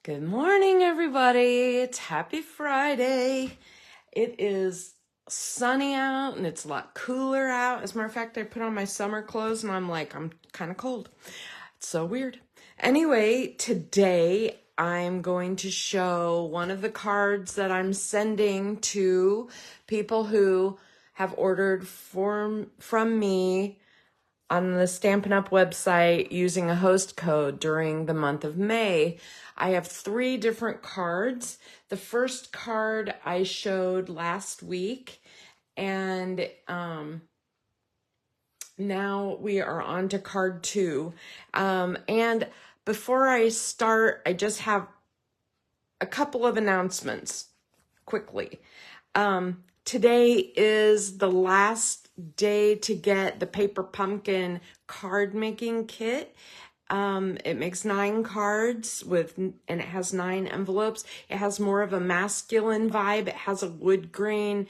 Good morning, everybody. It's happy Friday. It is sunny out and it's a lot cooler out. As a matter of fact, I put on my summer clothes and I'm kind of cold. It's so weird. Anyway, today I'm going to show one of the cards that I'm sending to people who have ordered from me on the Stampin' Up! Website using a host code during the month of May. I have 3 different cards. The first card I showed last week, and now we are on to card 2. And before I start, I just have a couple of announcements quickly. Today is the last day to get the Paper Pumpkin card making kit. It makes 9 cards and it has 9 envelopes. It has more of a masculine vibe. It has a wood grain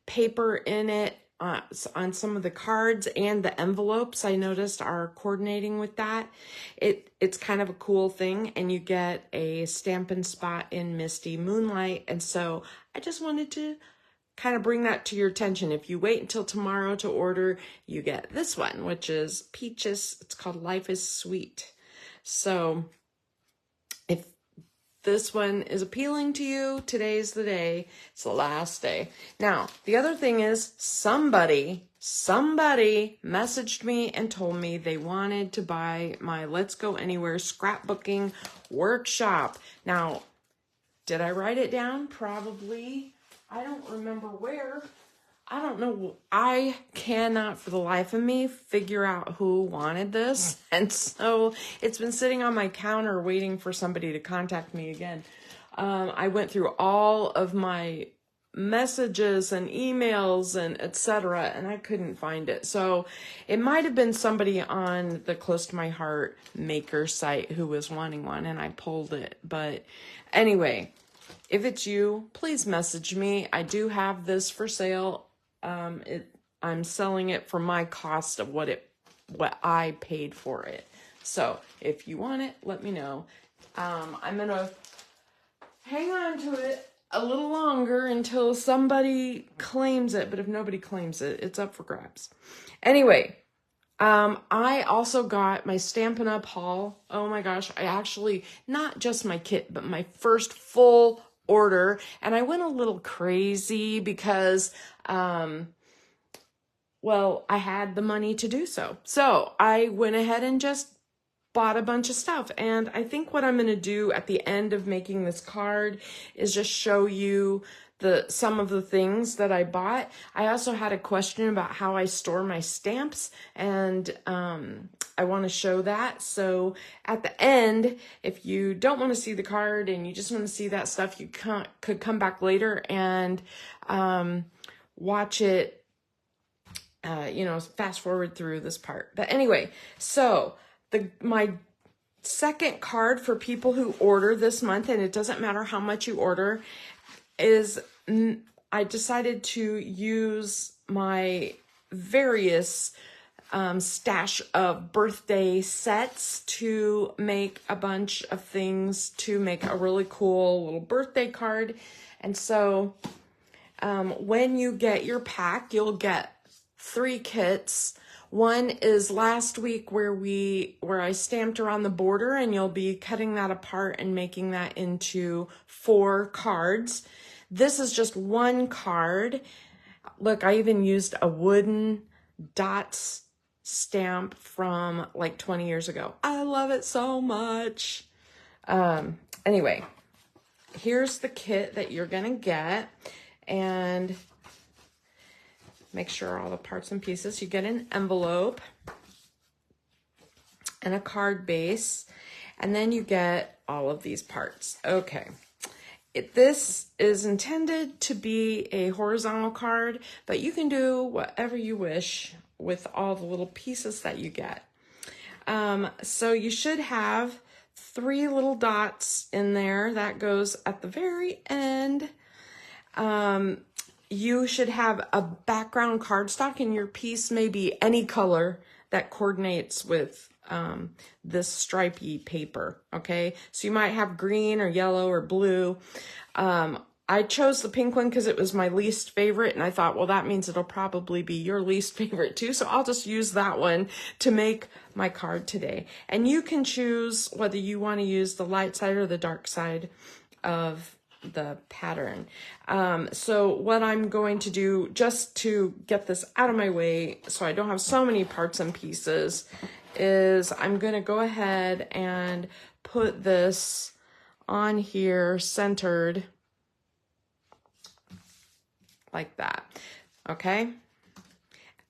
paper in it on some of the cards, and the envelopes I noticed are coordinating with that. It's kind of a cool thing, and you get a Stampin' Spot in Misty Moonlight. And so I just wanted to kind of bring that to your attention. If you wait until tomorrow to order, you get this one, which is Peaches. It's called Life is Sweet. So if this one is appealing to you, today's the day. It's the last day. Now, the other thing is somebody messaged me and told me they wanted to buy my Let's Go Anywhere scrapbooking workshop. Now, did I write it down? Probably. I don't remember where. I don't know. I cannot for the life of me figure out who wanted this. And so it's been sitting on my counter waiting for somebody to contact me again. I went through all of my messages and emails and etc., and I couldn't find it. So it might have been somebody on the Close to My Heart maker site who was wanting one, and I pulled it. But anyway, if it's you, please message me. I do have this for sale. I'm selling it for my cost of what I paid for it. So if you want it, let me know. I'm gonna hang on to it a little longer until somebody claims it. But if nobody claims it, it's up for grabs. Anyway, I also got my Stampin' Up! Haul. Oh my gosh, I actually, not just my kit, but my first full order. And I went a little crazy because, well, I had the money to do so. So I went ahead and just bought a bunch of stuff. And I think what I'm going to do at the end of making this card is just show you some of the things that I bought. I also had a question about how I store my stamps, and I want to show that. So at the end, if you don't want to see the card and you just want to see that stuff, you could come back later and watch it, fast forward through this part. But anyway, so my second card for people who order this month, and it doesn't matter how much you order, is I decided to use my various stash of birthday sets to make a bunch of things to make a really cool little birthday card. And so when you get your pack, you'll get 3 kits. One is last week where I stamped around the border, and you'll be cutting that apart and making that into 4 cards. This is just 1 card. Look, I even used a wooden dots stamp from like 20 years ago. I love it so much. Anyway, here's the kit that you're gonna get, and make sure all the parts and pieces. You get an envelope and a card base, and then you get all of these parts. Okay. This is intended to be a horizontal card, but you can do whatever you wish with all the little pieces that you get. So you should have 3 little dots in there. That goes at the very end. You should have a background cardstock, and your piece may be any color that coordinates with this stripy paper, okay? So you might have green or yellow or blue. I chose the pink one because it was my least favorite, and I thought, well, that means it'll probably be your least favorite too, so I'll just use that one to make my card today. And you can choose whether you want to use the light side or the dark side of the pattern. So what I'm going to do, just to get this out of my way so I don't have so many parts and pieces, is I'm going to go ahead and put this on here centered like that, okay?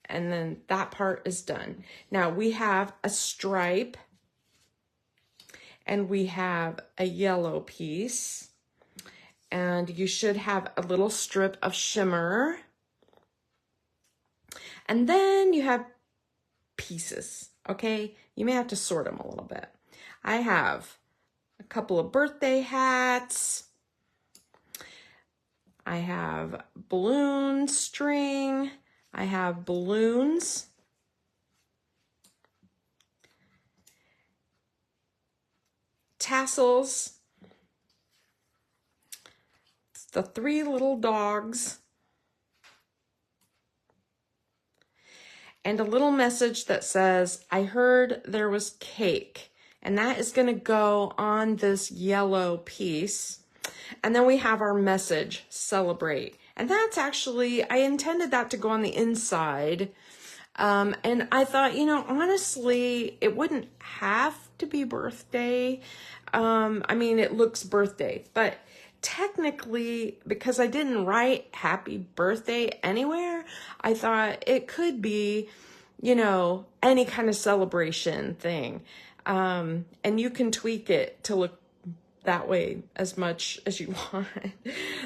And then that part is done. Now we have a stripe and we have a yellow piece, and you should have a little strip of shimmer, and then you have pieces, okay? You may have to sort them a little bit. I have a couple of birthday hats. I have balloon string. I have balloons. Tassels. The 3 little dogs. And a little message that says, I heard there was cake. And that is going to go on this yellow piece. And then we have our message, celebrate. And that's actually, I intended that to go on the inside. And I thought, you know, honestly, it wouldn't have to be birthday. I mean, it looks birthday, but technically, because I didn't write happy birthday anywhere, I thought it could be, you know, any kind of celebration thing. And you can tweak it to look that way as much as you want.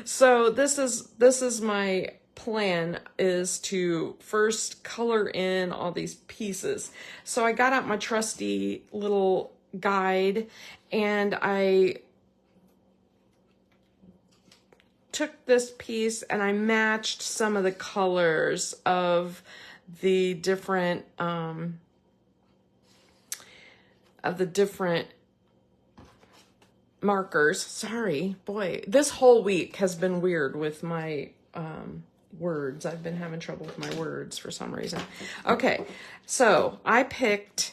So this is my plan, is to first color in all these pieces. So I got out my trusty little guide and I took this piece and I matched some of the colors of the different markers. Sorry, boy, this whole week has been weird with my words. I've been having trouble with my words for some reason. Okay, so I picked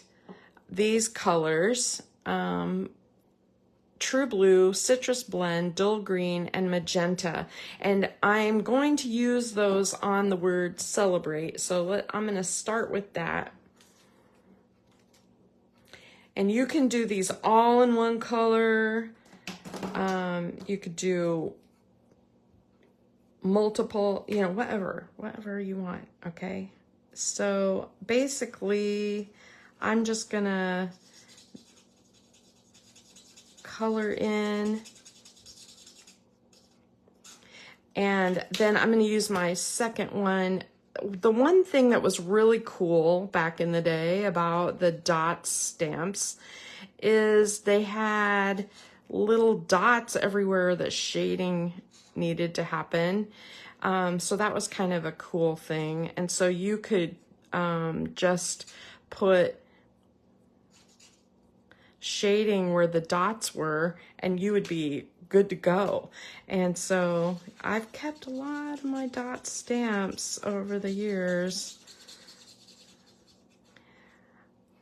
these colors, True Blue, Citrus Blend, Dull Green, and Magenta. And I'm going to use those on the word celebrate. So I'm going to start with that. And you can do these all in one color. You could do multiple, you know, whatever you want, okay? So basically, I'm just gonna color in, and then I'm gonna use my second one. The one thing that was really cool back in the day about the dot stamps is they had little dots everywhere that shading needed to happen. So that was kind of a cool thing. And so you could just put shading where the dots were and you would be good to go. And so I've kept a lot of my dot stamps over the years.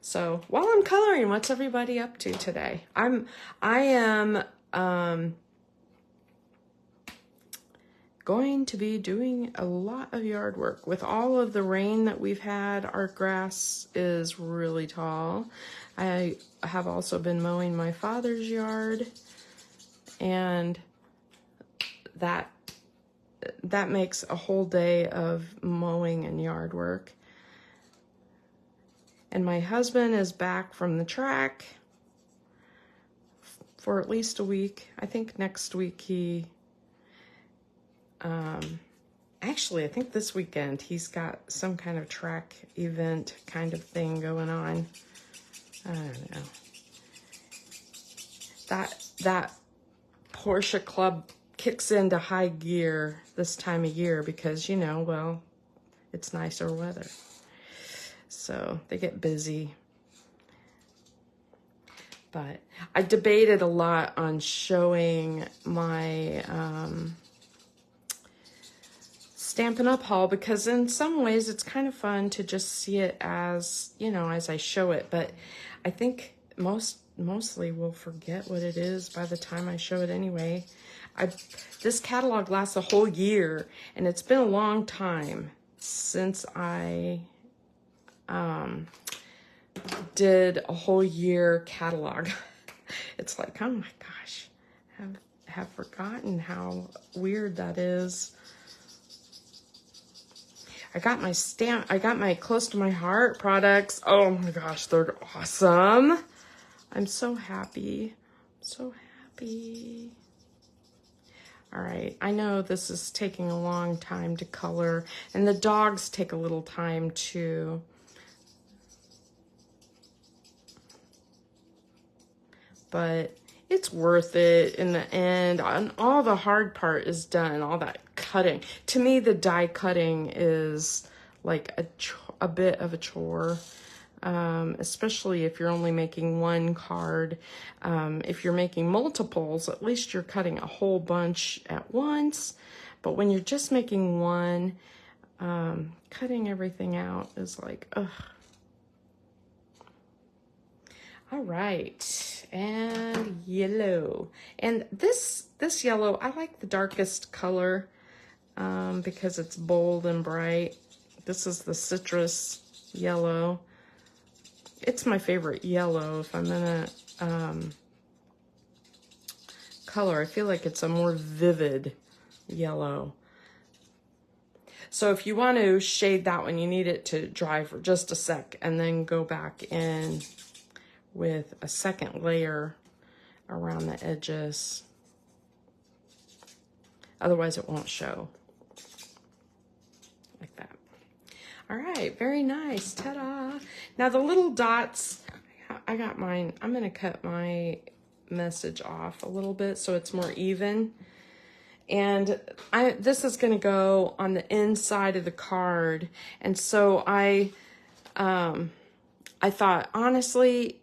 So while I'm coloring, what's everybody up to today? I am going to be doing a lot of yard work. With all of the rain that we've had, our grass is really tall. I have also been mowing my father's yard, and that makes a whole day of mowing and yard work. And my husband is back from the track for at least a week. I think next week he, actually I think this weekend he's got some kind of track event kind of thing going on. I don't know. That Porsche Club kicks into high gear this time of year because, you know, well, it's nicer weather. So they get busy. But I debated a lot on showing my Stampin' Up! Haul, because in some ways it's kind of fun to just see it as, you know, as I show it. But I think mostly we'll forget what it is by the time I show it anyway. This catalog lasts a whole year, and it's been a long time since I did a whole year catalog. It's like, oh my gosh, have forgotten how weird that is. I got my Close to My Heart products. Oh my gosh, they're awesome. I'm so happy. So happy. All right, I know this is taking a long time to color, and the dogs take a little time too. But it's worth it in the end. And all the hard part is done, all that cutting. To me, the die cutting is like a bit of a chore, especially if you're only making one card. If you're making multiples, at least you're cutting a whole bunch at once. But when you're just making one, cutting everything out is like, ugh. All right, and yellow. And this yellow, I like the darkest color because it's bold and bright. This is the citrus yellow. It's my favorite yellow if I'm in a color. I feel like it's a more vivid yellow. So if you want to shade that one, you need it to dry for just a sec and then go back in with a second layer around the edges. Otherwise it won't show. Like that. All right, very nice. Ta-da. Now the little dots, I got mine. I'm gonna cut my message off a little bit so it's more even. And this is gonna go on the inside of the card. And so I thought, honestly,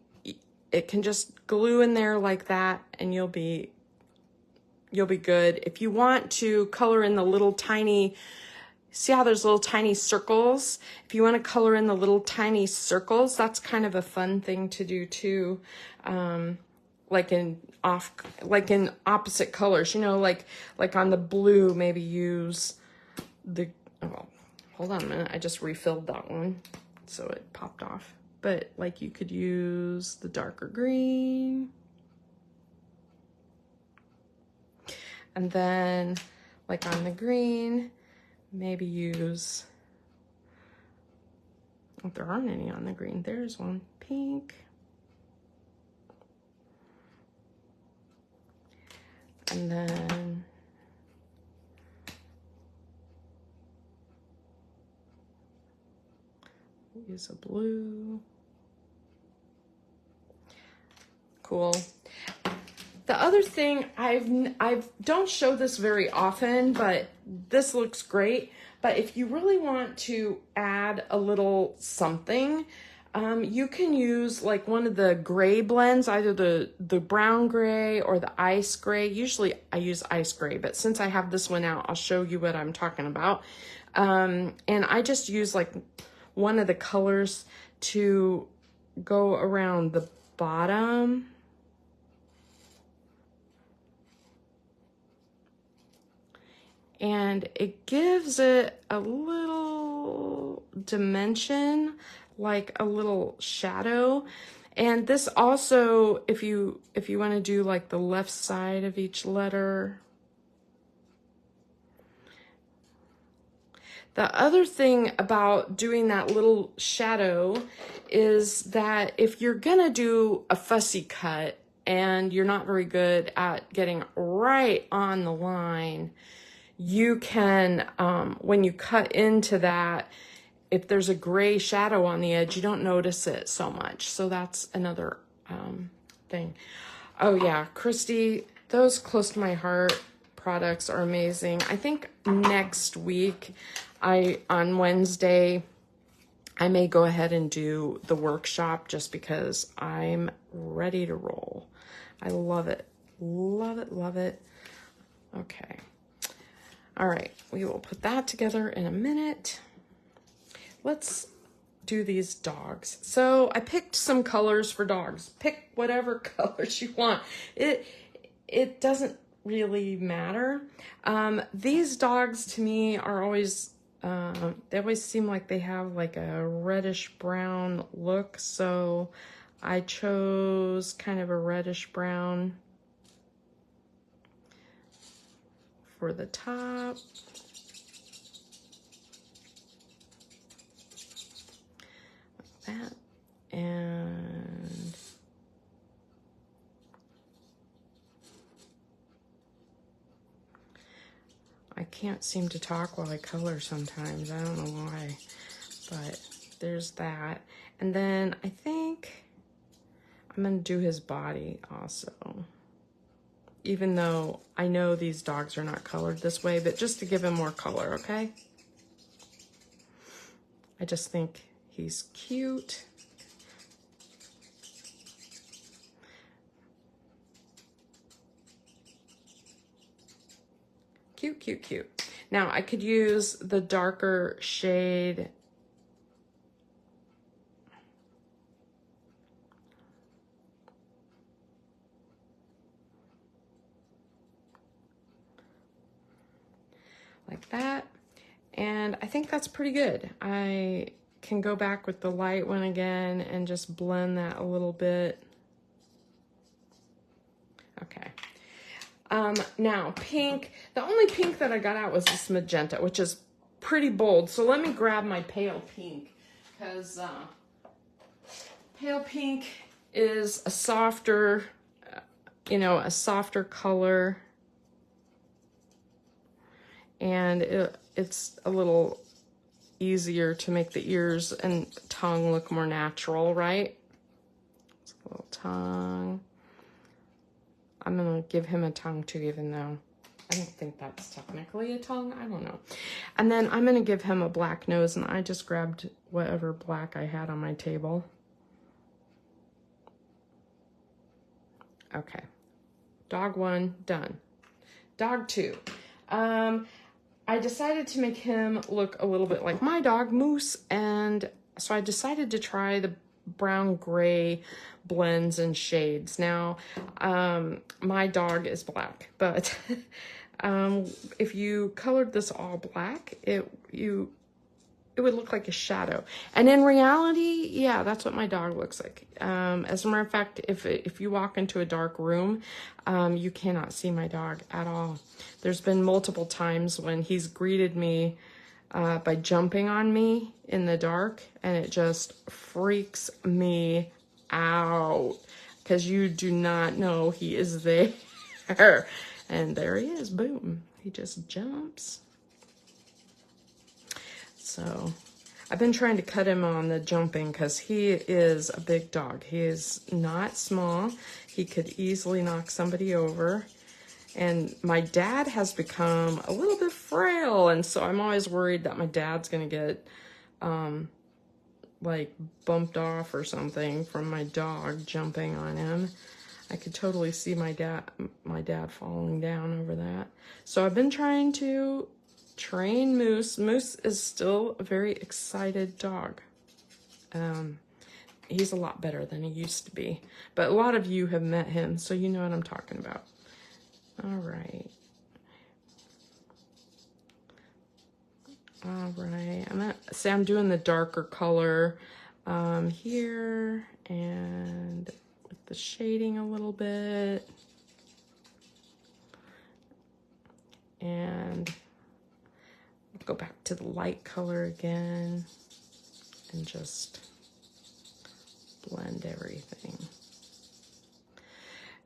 it can just glue in there like that and you'll be good. If you want to color in the little tiny, see how there's little tiny circles? If you want to color in the little tiny circles, that's kind of a fun thing to do too. Like in opposite colors, you know, like on the blue, maybe use the, oh, hold on a minute. I just refilled that one, so it popped off. But like you could use the darker green. And then like on the green, maybe use, oh, there aren't any on the green. There's one, pink. And then use a blue. Cool. The other thing, I don't show this very often, but this looks great. But if you really want to add a little something, you can use like one of the gray blends, either the brown gray or the ice gray. Usually I use ice gray, but since I have this one out, I'll show you what I'm talking about. And I just use like one of the colors to go around the bottom. And it gives it a little dimension, like a little shadow. And this also, if you want to do like the left side of each letter. The other thing about doing that little shadow is that if you're gonna do a fussy cut and you're not very good at getting right on the line, you can, when you cut into that, if there's a gray shadow on the edge, you don't notice it so much. So that's another thing. Oh yeah, Christy, those Close to My Heart products are amazing. I think next week, on Wednesday, I may go ahead and do the workshop just because I'm ready to roll. I love it. Love it, love it. Okay. All right, we will put that together in a minute. Let's do these dogs. So I picked some colors for dogs. Pick whatever colors you want. It doesn't really matter. These dogs to me are always, they always seem like they have like a reddish brown look. So I chose kind of a reddish brown for the top. Like that. And I can't seem to talk while I color sometimes. I don't know why, but there's that. And then I think I'm gonna do his body also. Even though I know these dogs are not colored this way, but just to give him more color, okay? I just think he's cute. Cute, cute, cute. Now I could use the darker shade like that. And I think that's pretty good. I can go back with the light one again and just blend that a little bit. Okay. Now pink, the only pink that I got out was this magenta, which is pretty bold. So let me grab my pale pink, because pale pink is a softer, a softer color. And it's a little easier to make the ears and tongue look more natural, right? It's a little tongue. I'm gonna give him a tongue too, even though I don't think that's technically a tongue. I don't know. And then I'm gonna give him a black nose, and I just grabbed whatever black I had on my table. Okay. Dog 1, done. Dog 2. I decided to make him look a little bit like my dog, Moose, and so I decided to try the brown-gray blends and shades. Now, my dog is black, but if you colored this all black, it would look like a shadow. And in reality, yeah, that's what my dog looks like. As a matter of fact, if you walk into a dark room, you cannot see my dog at all. There's been multiple times when he's greeted me by jumping on me in the dark, and it just freaks me out because you do not know he is there. And there he is, boom. He just jumps. So I've been trying to cut him on the jumping because he is a big dog. He is not small. He could easily knock somebody over. And my dad has become a little bit frail, and so I'm always worried that my dad's gonna get like bumped off or something from my dog jumping on him. I could totally see my dad falling down over that. So I've been trying to train Moose. Moose is still a very excited dog. He's a lot better than he used to be, but a lot of you have met him, so you know what I'm talking about. All right. All right. I'm doing the darker color here, and with the shading a little bit. And go back to the light color again and just blend everything.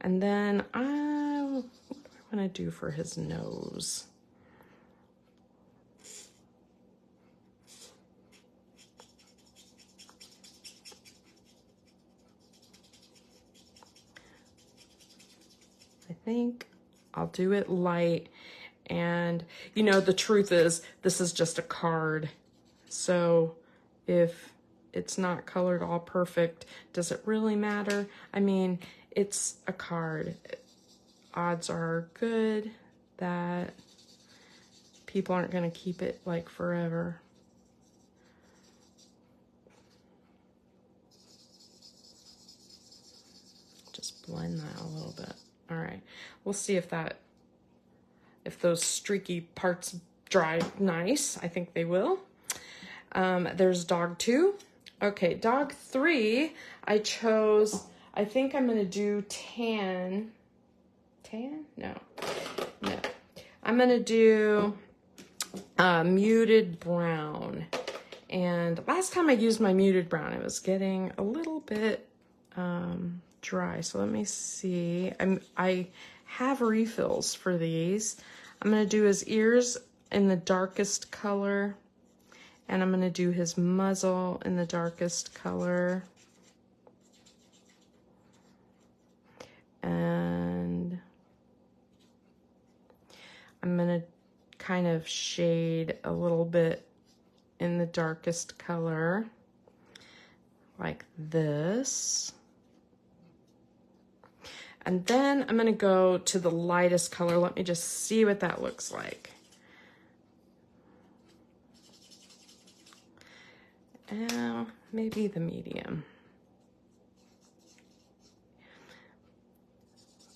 And then what do I want to do for his nose? I think I'll do it light. And, the truth is, this is just a card. So if it's not colored all perfect. Does it really matter? I mean, it's a card. Odds are good that people aren't going to keep it like forever. Just blend that a little bit. All right, we'll see if those streaky parts dry nice. I think they will. There's dog 2. Okay, dog 3, I chose, I think I'm gonna do tan. No. I'm gonna do muted brown. And last time I used my muted brown, it was getting a little bit dry. So let me see. I have refills for these. I'm gonna do his ears in the darkest color. And I'm going to do his muzzle in the darkest color. And I'm going to kind of shade a little bit in the darkest color, like this. And then I'm going to go to the lightest color. Let me just see what that looks like. Maybe the medium.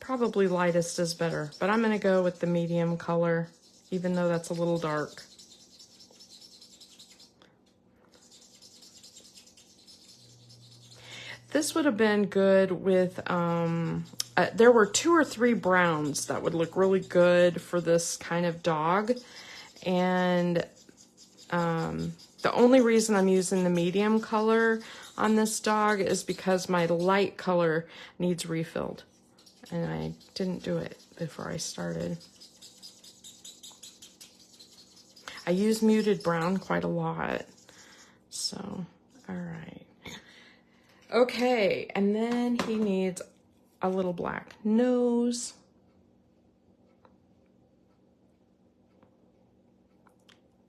Probably lightest is better, but I'm gonna go with the medium color, even though that's a little dark. This would have been good with, there were 2 or 3 browns that would look really good for this kind of dog. And the only reason I'm using the medium color on this dog is because my light color needs refilled. And I didn't do it before I started. I use muted brown quite a lot. So, all right. Okay, and then he needs a little black nose.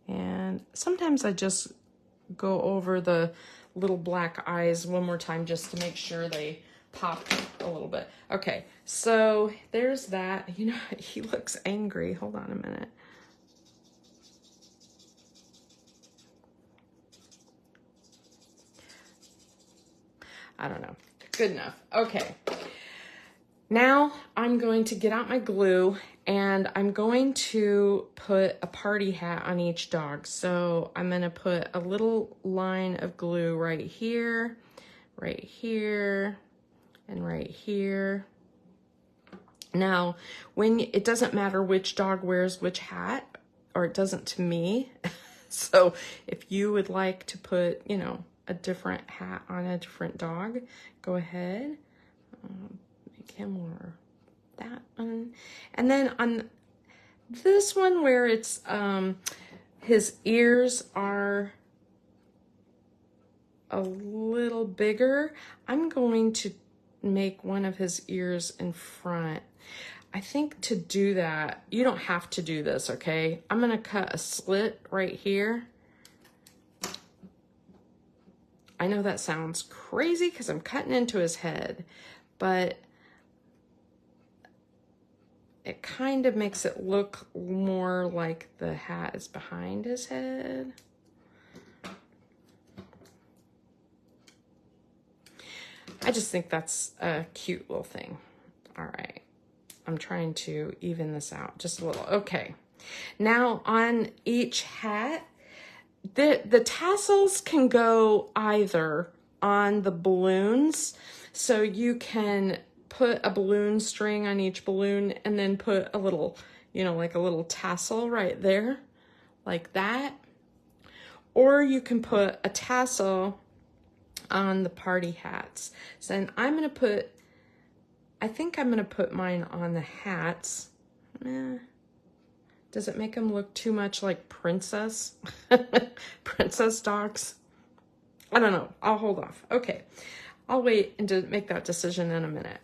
And sometimes I just go over the little black eyes one more time just to make sure they pop a little bit. Okay, so there's that. You know, he looks angry. Hold on a minute. I don't know. Good enough. Okay. Now I'm going to get out my glue and I'm going to put a party hat on each dog. So I'm going to put a little line of glue right here, and right here. Now, it doesn't matter which dog wears which hat, or it doesn't to me. So if you would like to put, you know, a different hat on a different dog, go ahead. Make him wear that one. And then on this one where it's, his ears are a little bigger, I'm going to make one of his ears in front. I think to do that, you don't have to do this, okay? I'm gonna cut a slit right here. I know that sounds crazy because I'm cutting into his head, but it kind of makes it look more like the hat is behind his head. I just think that's a cute little thing. All right. I'm trying to even this out just a little. Okay. Now on each hat, the tassels can go either on the balloons. So you can put a balloon string on each balloon and then put a little, you know, like a little tassel right there, like that. Or you can put a tassel on the party hats. So then I'm going to put, I think I'm going to put mine on the hats. Does it make them look too much like princess? Princess dogs? I don't know. I'll hold off. Okay. I'll wait and make that decision in a minute.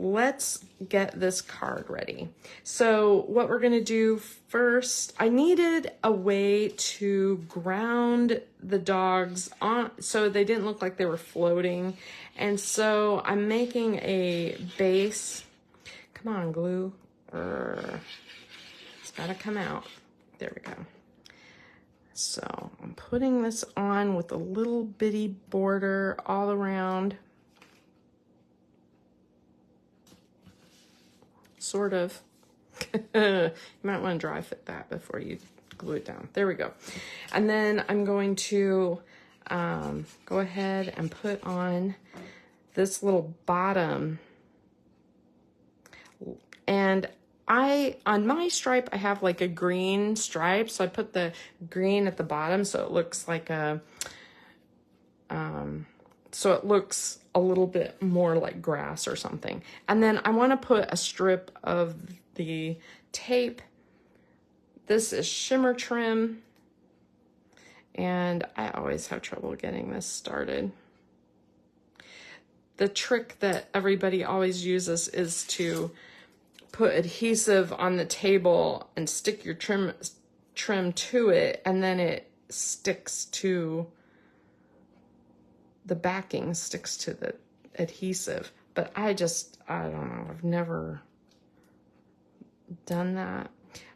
let's get this card ready. So what we're gonna do first, I needed a way to ground the dogs on so they didn't look like they were floating. And so I'm making a base. Come on, glue. It's gotta come out. There we go. So I'm putting this on with a little bitty border all around. Sort of. You might want to dry fit that before you glue it down. There we go. And then I'm going to go ahead and put on this little bottom. And on my stripe, I have like a green stripe. So I put the green at the bottom so it looks like so it looks a little bit more like grass or something. And then I want to put a strip of the tape. This is shimmer trim. And I always have trouble getting this started. The trick that everybody always uses is to put adhesive on the table and stick your trim to it, and then it sticks to the backing, sticks to the adhesive. But I don't know, I've never done that.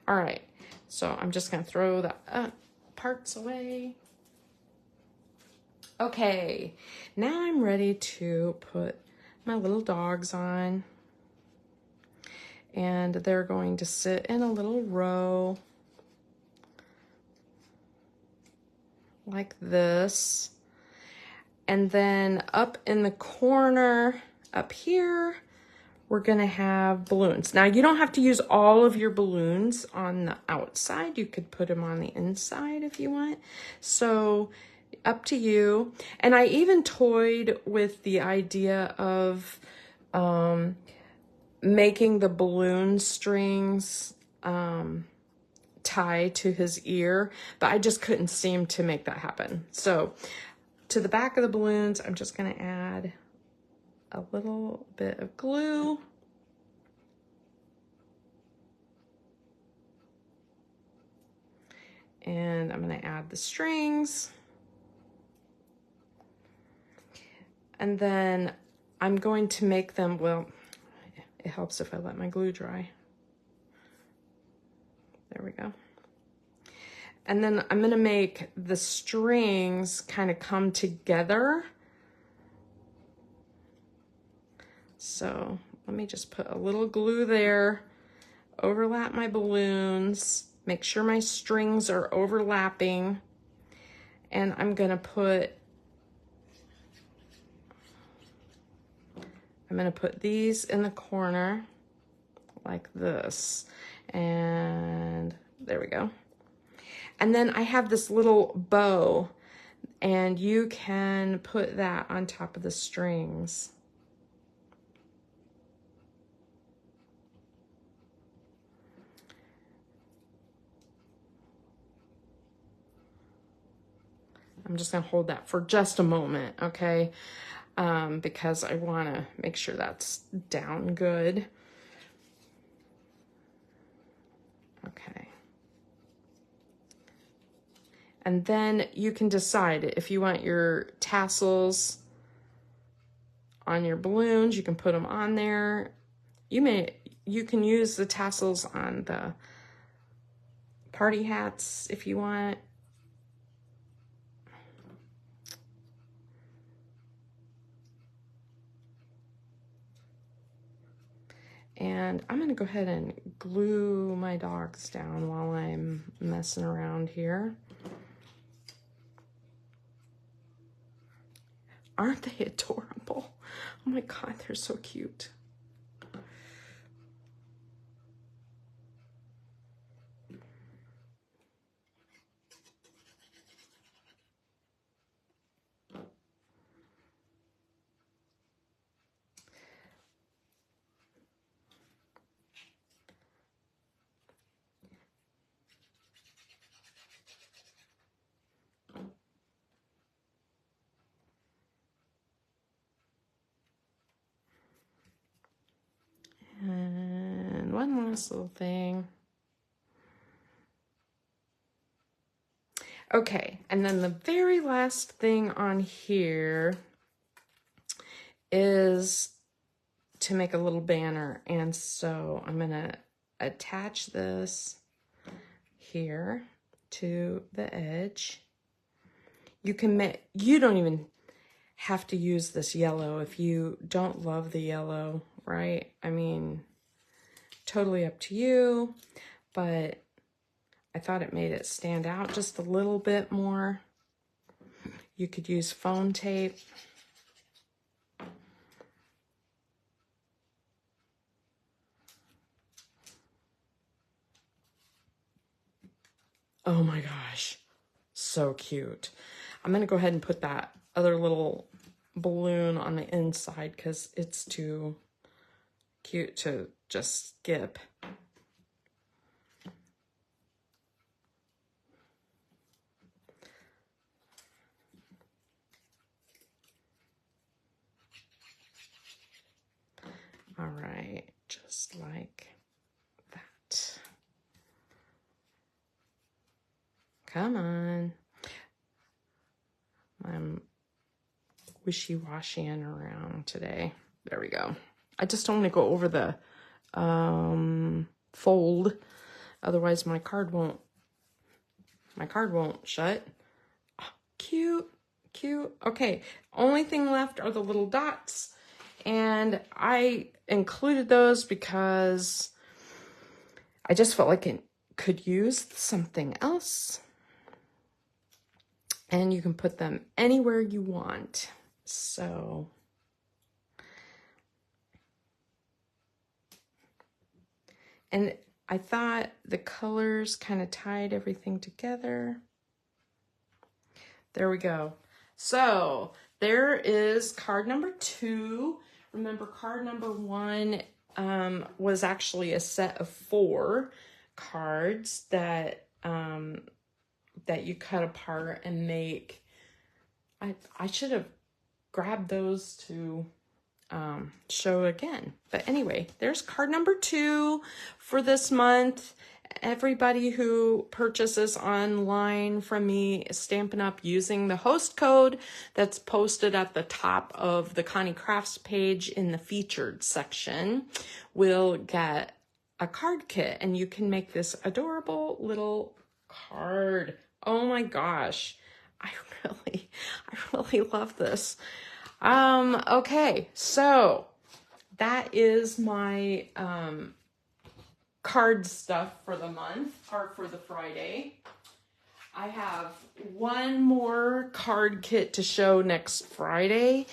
All right, so I'm just gonna throw the parts away. Okay, now I'm ready to put my little dogs on. And they're going to sit in a little row like this. And then up in the corner up here, we're gonna have balloons. Now you don't have to use all of your balloons on the outside. You could put them on the inside if you want. So up to you. And I even toyed with the idea of making the balloon strings tie to his ear, but I just couldn't seem to make that happen. So to the back of the balloons, I'm just gonna add a little bit of glue. And I'm gonna add the strings. And then I'm going to make them, well, it helps if I let my glue dry. There we go. And then I'm gonna make the strings kind of come together. So let me just put a little glue there, overlap my balloons, make sure my strings are overlapping. And I'm gonna put these in the corner like this. And there we go. And then I have this little bow, and you can put that on top of the strings. I'm just gonna hold that for just a moment, okay? Because I wanna make sure that's down good. Okay. And then you can decide if you want your tassels on your balloons, you can put them on there. You can use the tassels on the party hats if you want. And I'm gonna go ahead and glue my dogs down while I'm messing around here. Aren't they adorable? Oh my God, they're so cute. one last little thing. Okay, and then the very last thing on here is to make a little banner. And so I'm gonna attach this here to the edge. You don't even have to use this yellow if you don't love the yellow, right? I mean, totally up to you, but I thought it made it stand out just a little bit more. You could use foam tape. Oh my gosh, so cute. I'm gonna go ahead and put that other little balloon on the inside because it's too cute to just skip. All right, just like that. Come on. I'm wishy-washying around today. There we go. I just don't want to go over the fold. Otherwise my card won't shut. Oh, cute, cute. Okay, only thing left are the little dots. And I included those because I just felt like it could use something else. And you can put them anywhere you want. So and I thought the colors kind of tied everything together. There we go. So there is card number 2. Remember, card number 1 was actually a set of 4 cards that that you cut apart and make. I should have grabbed those to show again. But anyway, there's card number 2 for this month. Everybody who purchases online from me is Stampin' Up! Using the host code that's posted at the top of the Connie Crafts page in the featured section will get a card kit, and you can make this adorable little card. Oh my gosh, I really love this. Okay, so that is my card stuff for the month, or for the Friday. I have one more card kit to show next Friday,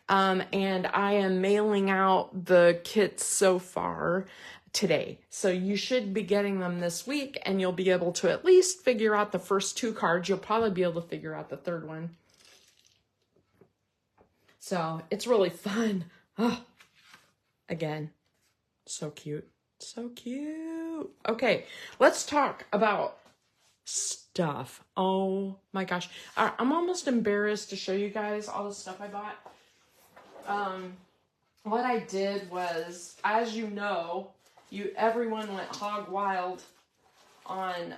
and I am mailing out the kits so far today. So you should be getting them this week, and you'll be able to at least figure out the first 2 cards. You'll probably be able to figure out the third one. So it's really fun. Oh, again, so cute. So cute. Okay, let's talk about stuff. Oh my gosh. I'm almost embarrassed to show you guys all the stuff I bought. What I did was, as you know, everyone went hog wild on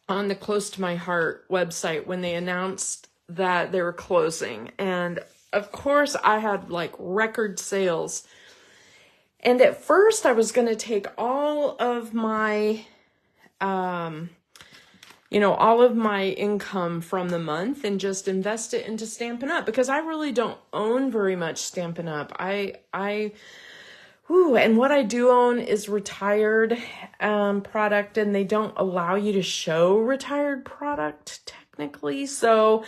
the Close to My Heart website when they announced that they were closing. And of course I had like record sales. And at first I was going to take all of my, all of my income from the month and just invest it into Stampin' Up! Because I really don't own very much Stampin' Up! And what I do own is retired product, and they don't allow you to show retired product technically. So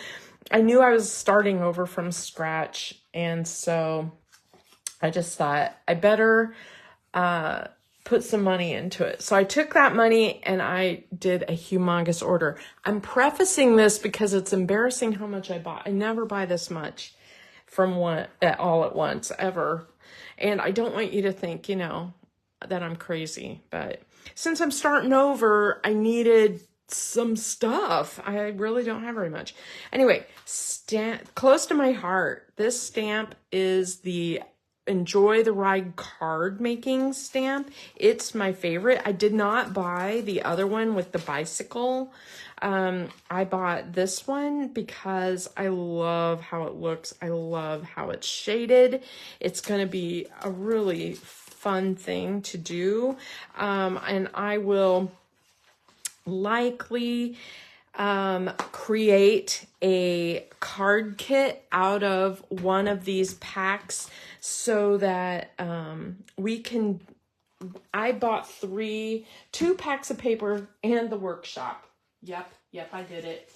I knew I was starting over from scratch, and so I just thought I better put some money into it. So I took that money and I did a humongous order. I'm prefacing this because it's embarrassing how much I bought. I never buy this much from all at once, ever. And I don't want you to think, that I'm crazy. But since I'm starting over, I needed some stuff. I really don't have very much. Anyway, Close to My Heart. This stamp is the enjoy the ride card making stamp. It's my favorite. I did not buy the other one with the bicycle. I bought this one because I love how it looks. I love how it's shaded. It's going to be a really fun thing to do. And I will likely create a card kit out of one of these packs so that we can, I bought 2 packs of paper and the workshop. Yep, I did it.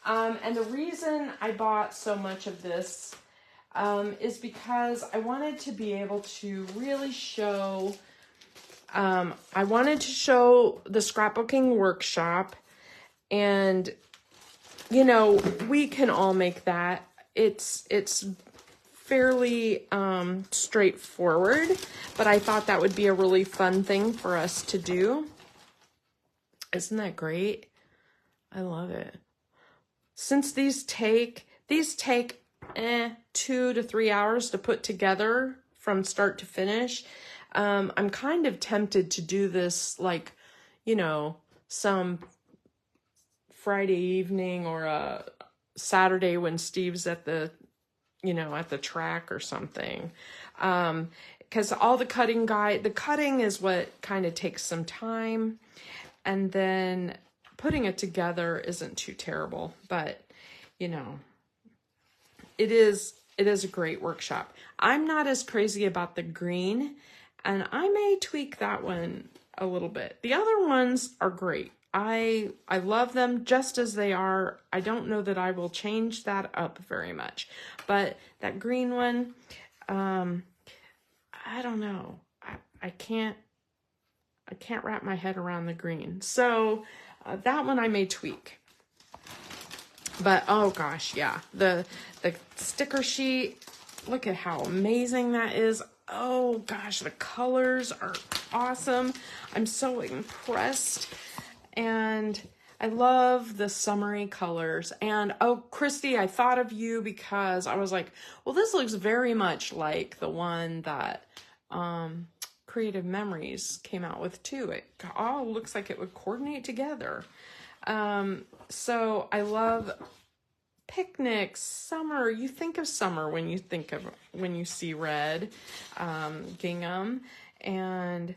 And the reason I bought so much of this is because I wanted to be able to really show, I wanted to show the scrapbooking workshop. And, you know, we can all make that. It's fairly straightforward, but I thought that would be a really fun thing for us to do. Isn't that great? I love it. Since these take 2 to 3 hours to put together from start to finish, I'm kind of tempted to do this like, you know, some Friday evening or a Saturday when Steve's at the, you know, at the track or something. Because all the cutting is what kind of takes some time, and then putting it together isn't too terrible, but you know, it is a great workshop. I'm not as crazy about the green, and I may tweak that one a little bit. The other ones are great. I love them just as they are. I don't know that I will change that up very much, but that green one, I don't know. I can't wrap my head around the green. So that one I may tweak. But oh gosh, yeah, the sticker sheet. Look at how amazing that is. Oh gosh, the colors are awesome. I'm so impressed. And I love the summery colors. And oh, Christy, I thought of you because I was like, well, this looks very much like the one that Creative Memories came out with too. It all looks like it would coordinate together. So I love picnics, summer. You think of summer when you see red, gingham, and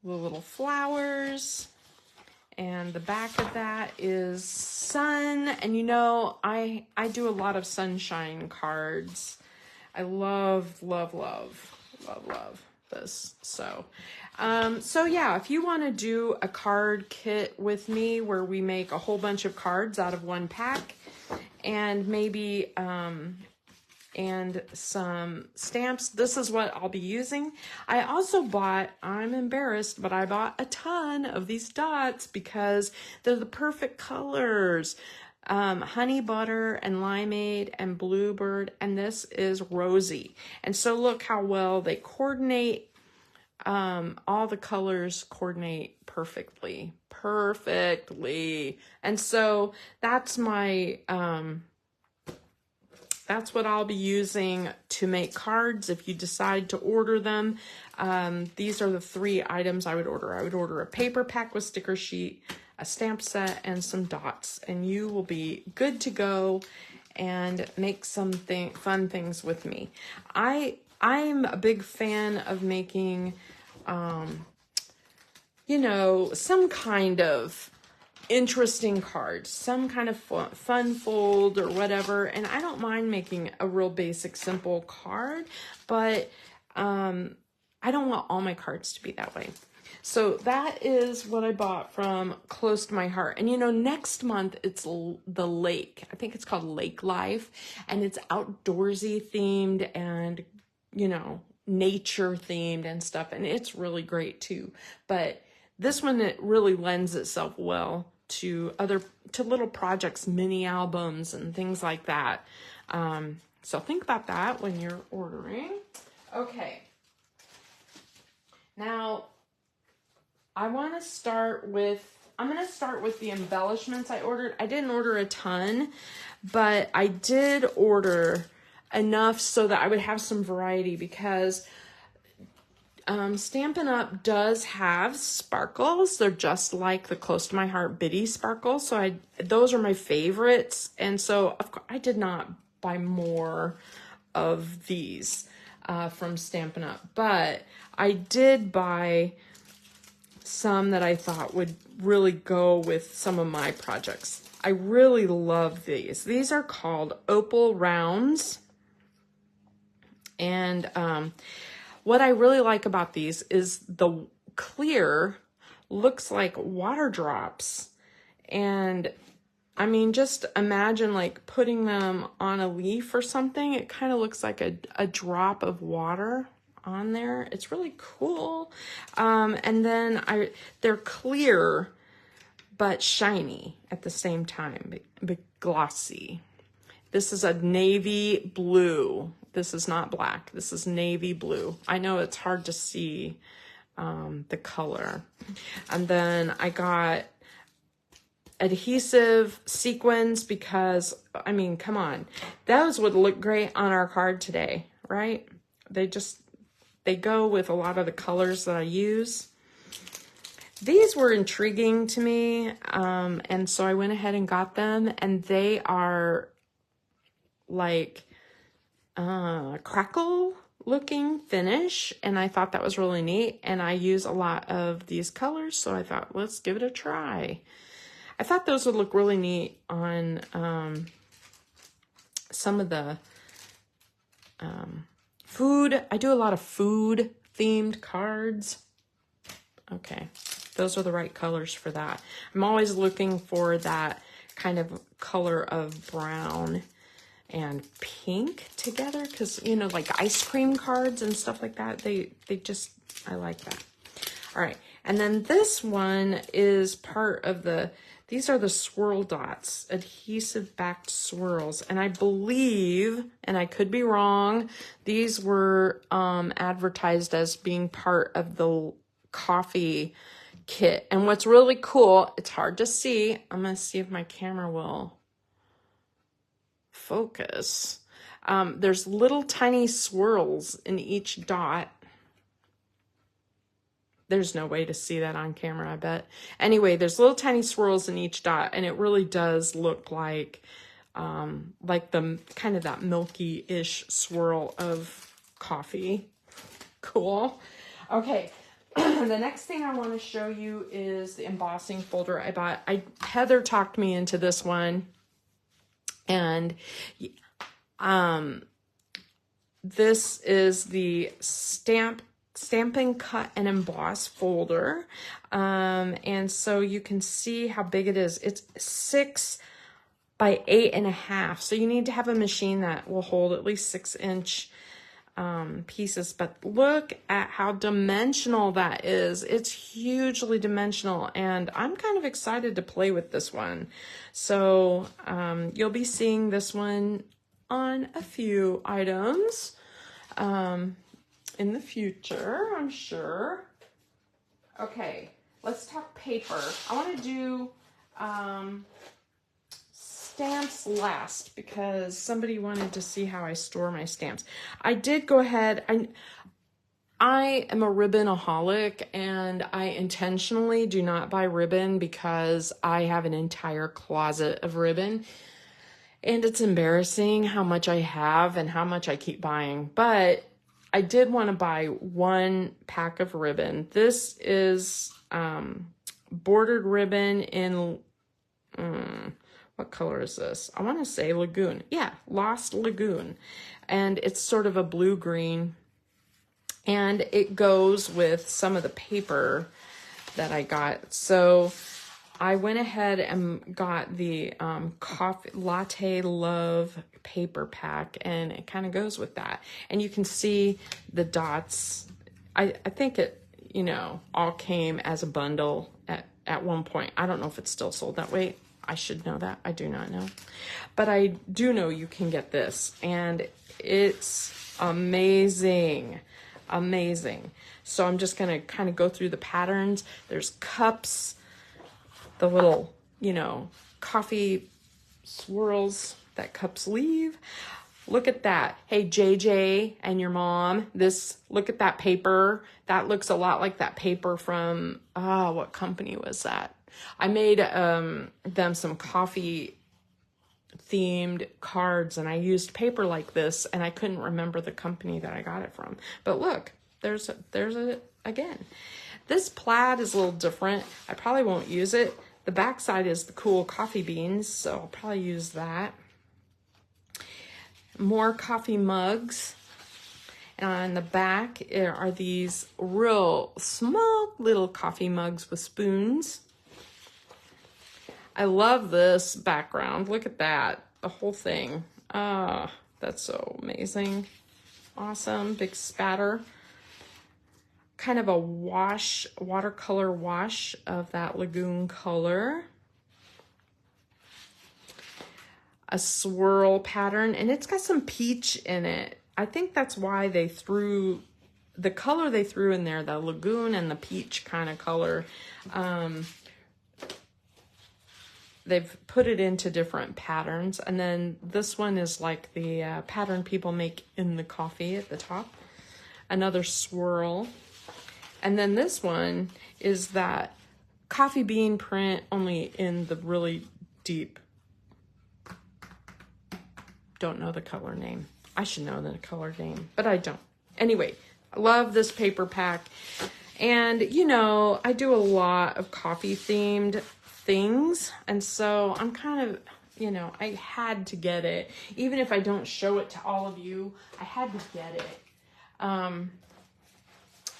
the little flowers. And the back of that is sun. And you know, I do a lot of sunshine cards. I love this. So yeah, if you want to do a card kit with me where we make a whole bunch of cards out of one pack and maybe and some stamps, this is what I'll be using. I also bought, I'm embarrassed, but I bought a ton of these dots because they're the perfect colors. Honey Butter and Limeade and Bluebird, and this is Rosy. And so look how well they coordinate. All the colors coordinate perfectly. And so that's my, that's what I'll be using to make cards if you decide to order them. These are the 3 items I would order. I would order a paper pack with sticker sheet, a stamp set, and some dots, and you will be good to go and make some fun things with me. I'm a big fan of making, you know, some kind of interesting cards, some kind of fun fold or whatever. And I don't mind making a real basic, simple card, but I don't want all my cards to be that way. So that is what I bought from Close to My Heart. And you know, next month it's the lake. I think it's called Lake Life, and it's outdoorsy themed and, you know, nature themed and stuff. And it's really great too. But this one, it really lends itself well to little projects, mini albums and things like that. So think about that when you're ordering. Okay. Now, I'm going to start with the embellishments I ordered. I didn't order a ton, but I did order enough so that I would have some variety, because Stampin' Up! Does have sparkles. They're just like the Close to My Heart Bitty sparkles. So those are my favorites. And so, of course, I did not buy more of these from Stampin' Up! But I did buy some that I thought would really go with some of my projects. I really love these. These are called Opal Rounds. And what I really like about these is the clear looks like water drops. And I mean, just imagine like putting them on a leaf or something. It kind of looks like a drop of water on there. It's really cool. And then they're clear but shiny at the same time, but glossy. This is a navy blue. This is not black. This is navy blue. I know it's hard to see the color. And then I got adhesive sequins because, I mean, come on. Those would look great on our card today, right? They go with a lot of the colors that I use. These were intriguing to me, and so I went ahead and got them, and they are like crackle looking finish, and I thought that was really neat, and I use a lot of these colors, so I thought, let's give it a try. I thought those would look really neat on some of the food. I do a lot of food themed cards. Okay, those are the right colors for that. I'm always looking for that kind of color of brown and pink together, because, you know, like ice cream cards and stuff like that, I like that. All right, and then this one is part of these are the swirl dots, adhesive backed swirls, and I believe, and I could be wrong, these were advertised as being part of the coffee kit. And what's really cool, it's hard to see, I'm gonna see if my camera will focus. There's little tiny swirls in each dot. There's no way to see that on camera, I bet. Anyway, there's little tiny swirls in each dot, and it really does look like the kind of that milky-ish swirl of coffee. Cool. Okay. The next thing I want to show you is the embossing folder I bought. Heather talked me into this one, and this is the Stampin' Cut and Emboss folder, and so you can see how big it is. It's 6 by 8.5, so you need to have a machine that will hold at least 6-inch pieces, but look at how dimensional that is. It's hugely dimensional, and I'm kind of excited to play with this one. So you'll be seeing this one on a few items in the future, I'm sure. Okay, let's talk paper. I want to do stamps last because somebody wanted to see how I store my stamps. I did go ahead. I am a ribbonaholic, and I intentionally do not buy ribbon because I have an entire closet of ribbon, and it's embarrassing how much I have and how much I keep buying. But I did want to buy one pack of ribbon. This is bordered ribbon in what color is this? I want to say Lagoon. Yeah, Lost Lagoon. And it's sort of a blue-green. And it goes with some of the paper that I got. So I went ahead and got the Coffee Latte Love paper pack, and it kind of goes with that. And you can see the dots. I think it, you know, all came as a bundle at one point. I don't know if it's still sold that way. I should know that. I do not know. But I do know you can get this, and it's amazing. Amazing. So I'm just going to kind of go through the patterns. There's cups, the little, you know, coffee swirls that cups leave. Look at that. Hey, JJ and your mom, look at that paper. That looks a lot like that paper from, what company was that? I made them some coffee themed cards, and I used paper like this, and I couldn't remember the company that I got it from. But look, there's it again. This plaid is a little different. I probably won't use it. The back side is the cool coffee beans, so I'll probably use that. More coffee mugs. And on the back are these real small little coffee mugs with spoons. I love this background. Look at that. The whole thing. Ah, that's so amazing. Awesome. Big spatter. Kind of a wash, watercolor wash of that lagoon color. A swirl pattern, and it's got some peach in it. I think that's why they threw the color they threw in there, the lagoon and the peach kind of color. They've put it into different patterns. And then this one is like the pattern people make in the coffee at the top. Another swirl. And then this one is that coffee bean print, only in the really deep. Don't know the color name. I should know the color name, but I don't. Anyway, I love this paper pack. And, you know, I do a lot of coffee themed things. And so I'm kind of, you know, I had to get it. Even if I don't show it to all of you, I had to get it.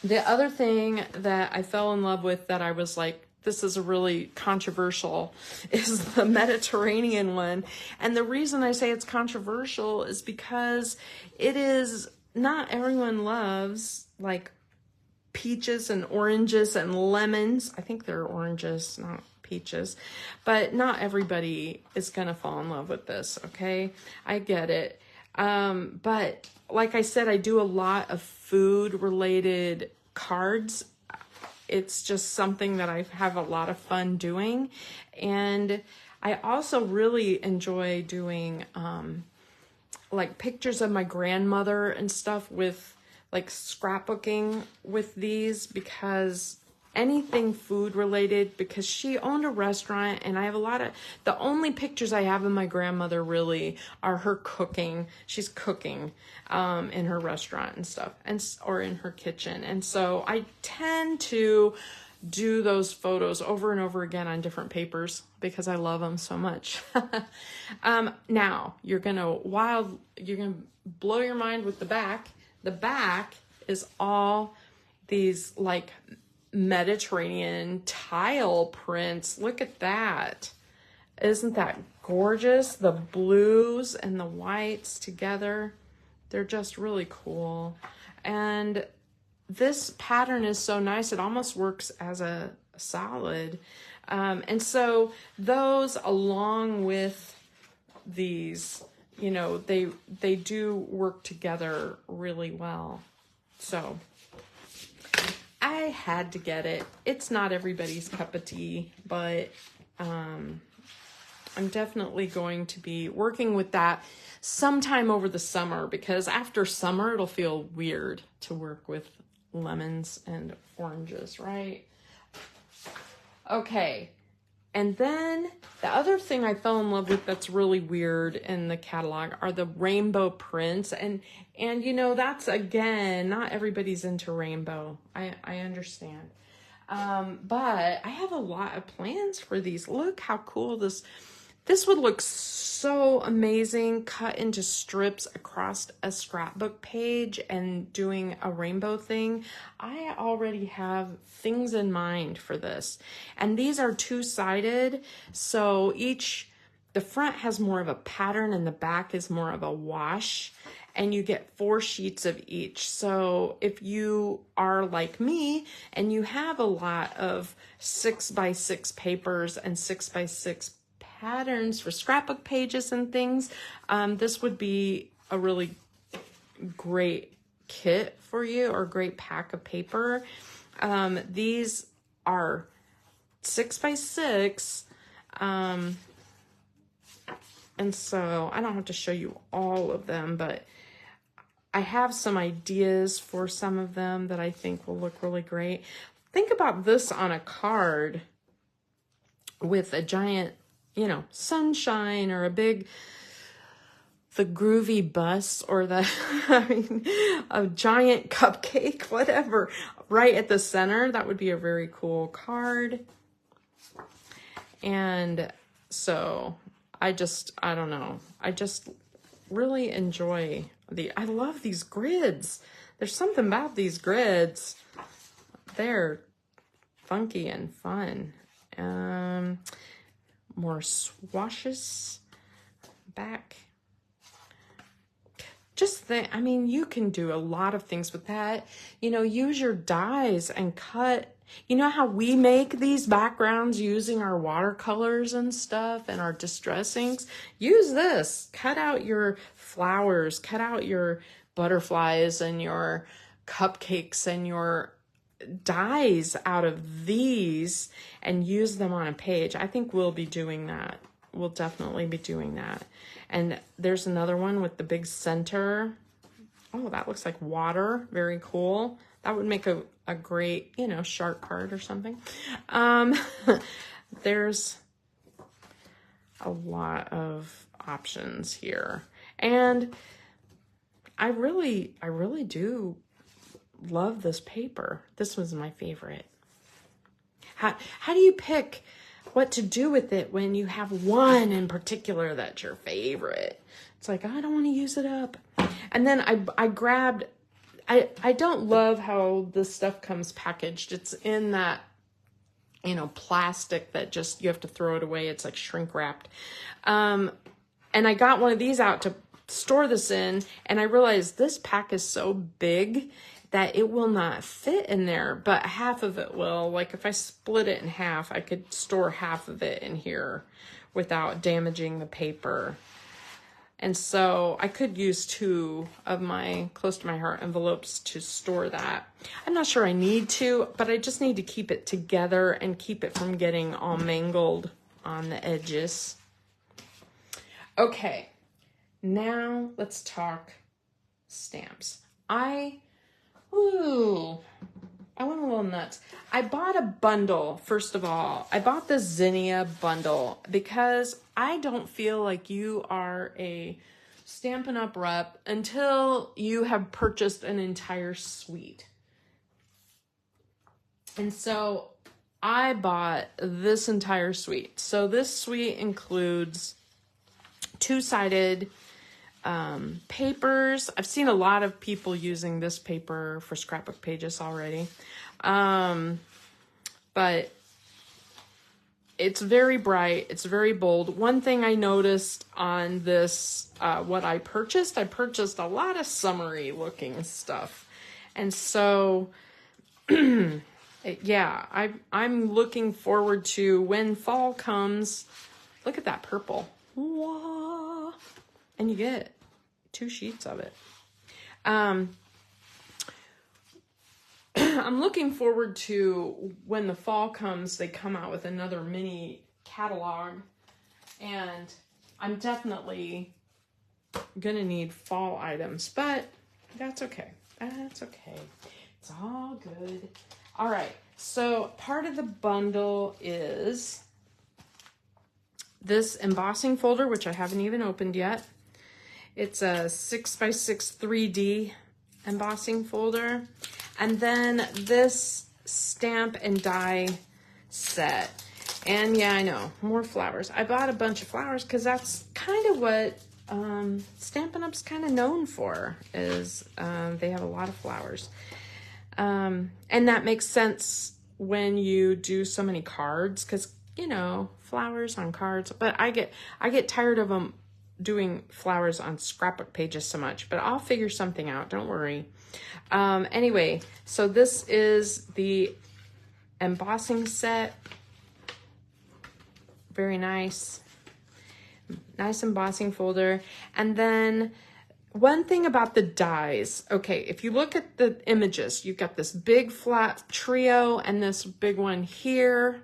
The other thing that I fell in love with that I was like, this is a really controversial, is the Mediterranean one. And the reason I say it's controversial is because it is, not everyone loves like peaches and oranges and lemons. I think they're oranges, not peaches, but not everybody is gonna fall in love with this, okay? I get it. But like I said, I do a lot of food related cards. It's just something that I have a lot of fun doing. And I also really enjoy doing like pictures of my grandmother and stuff, with like scrapbooking with these, because anything food related, because she owned a restaurant, and I have a lot of, the only pictures I have of my grandmother really are her cooking. She's cooking in her restaurant and stuff, or in her kitchen. And so I tend to do those photos over and over again on different papers because I love them so much. Now you're gonna blow your mind with the back. The back is all these like Mediterranean tile prints. Look at that. Isn't that gorgeous? The blues and the whites together. They're just really cool. And this pattern is so nice. It almost works as a solid. And so those, along with these, you know, they do work together really well. So I had to get it. It's not everybody's cup of tea, but I'm definitely going to be working with that sometime over the summer, because after summer it'll feel weird to work with lemons and oranges, right? Okay. And then the other thing I fell in love with that's really weird in the catalog are the rainbow prints. And you know, that's, again, not everybody's into rainbow. I understand. But I have a lot of plans for these. Look how cool this would look so amazing cut into strips across a scrapbook page and doing a rainbow thing. I already have things in mind for this. And these are two-sided, so the front has more of a pattern and the back is more of a wash, and you get 4 sheets of each. So if you are like me and you have a lot of 6x6 papers and 6x6 patterns for scrapbook pages and things, this would be a really great kit for you, or great pack of paper. These are 6x6, And so I don't have to show you all of them, but I have some ideas for some of them that I think will look really great. Think about this on a card with a giant, you know, sunshine or the groovy bus or the, I mean, a giant cupcake, whatever, right at the center. That would be a very cool card. And so I don't know. I just really enjoy I love these grids. There's something about these grids. They're funky and fun. More swashes back. I mean, you can do a lot of things with that. You know, use your dies and cut. You know how we make these backgrounds using our watercolors and stuff and our distress inks? Use this. Cut out your flowers, cut out your butterflies and your cupcakes and your dies out of these and use them on a page. I think we'll be doing that. We'll definitely be doing that. And there's another one with the big center. Oh, that looks like water. Very cool. That would make a great, you know, shark card or something. There's a lot of options here. And I really do love this paper. This was my favorite. How do you pick what to do with it when you have one in particular that's your favorite? It's like, I don't want to use it up. And then I grabbed, I don't love how this stuff comes packaged. It's in that, you know, plastic that just, you have to throw it away. It's like shrink wrapped. And I got one of these out to store this in, and I realized this pack is so big that it will not fit in there, but half of it will. Like if I split it in half, I could store half of it in here without damaging the paper. And so I could use 2 of my close to my heart envelopes to store that. I'm not sure I need to, but I just need to keep it together and keep it from getting all mangled on the edges. Okay, now let's talk stamps. I went a little nuts. I bought a bundle, first of all. I bought the Zinnia bundle because I don't feel like you are a Stampin' Up! Rep until you have purchased an entire suite. And so I bought this entire suite. So this suite includes 2-sided papers. I've seen a lot of people using this paper for scrapbook pages already. But it's very bright. It's very bold. One thing I noticed on this, what I purchased a lot of summery looking stuff. And so, yeah, I'm looking forward to when fall comes. Look at that purple. Whoa. And you get 2 sheets of it. I'm looking forward to when the fall comes, they come out with another mini catalog. And I'm definitely going to need fall items, but that's okay. That's okay. It's all good. All right. So part of the bundle is this embossing folder, which I haven't even opened yet. It's a 6x6 3D embossing folder. And then this stamp and die set. And yeah, I know, more flowers. I bought a bunch of flowers because that's kind of what Stampin' Up's kind of known for, is they have a lot of flowers. And that makes sense when you do so many cards because, you know, flowers on cards. But I get tired of them doing flowers on scrapbook pages so much, but I'll figure something out. Don't worry. Anyway, so this is the embossing set. Very nice. Nice embossing folder. And then one thing about the dies. Okay, if you look at the images, you've got this big flat trio and this big one here,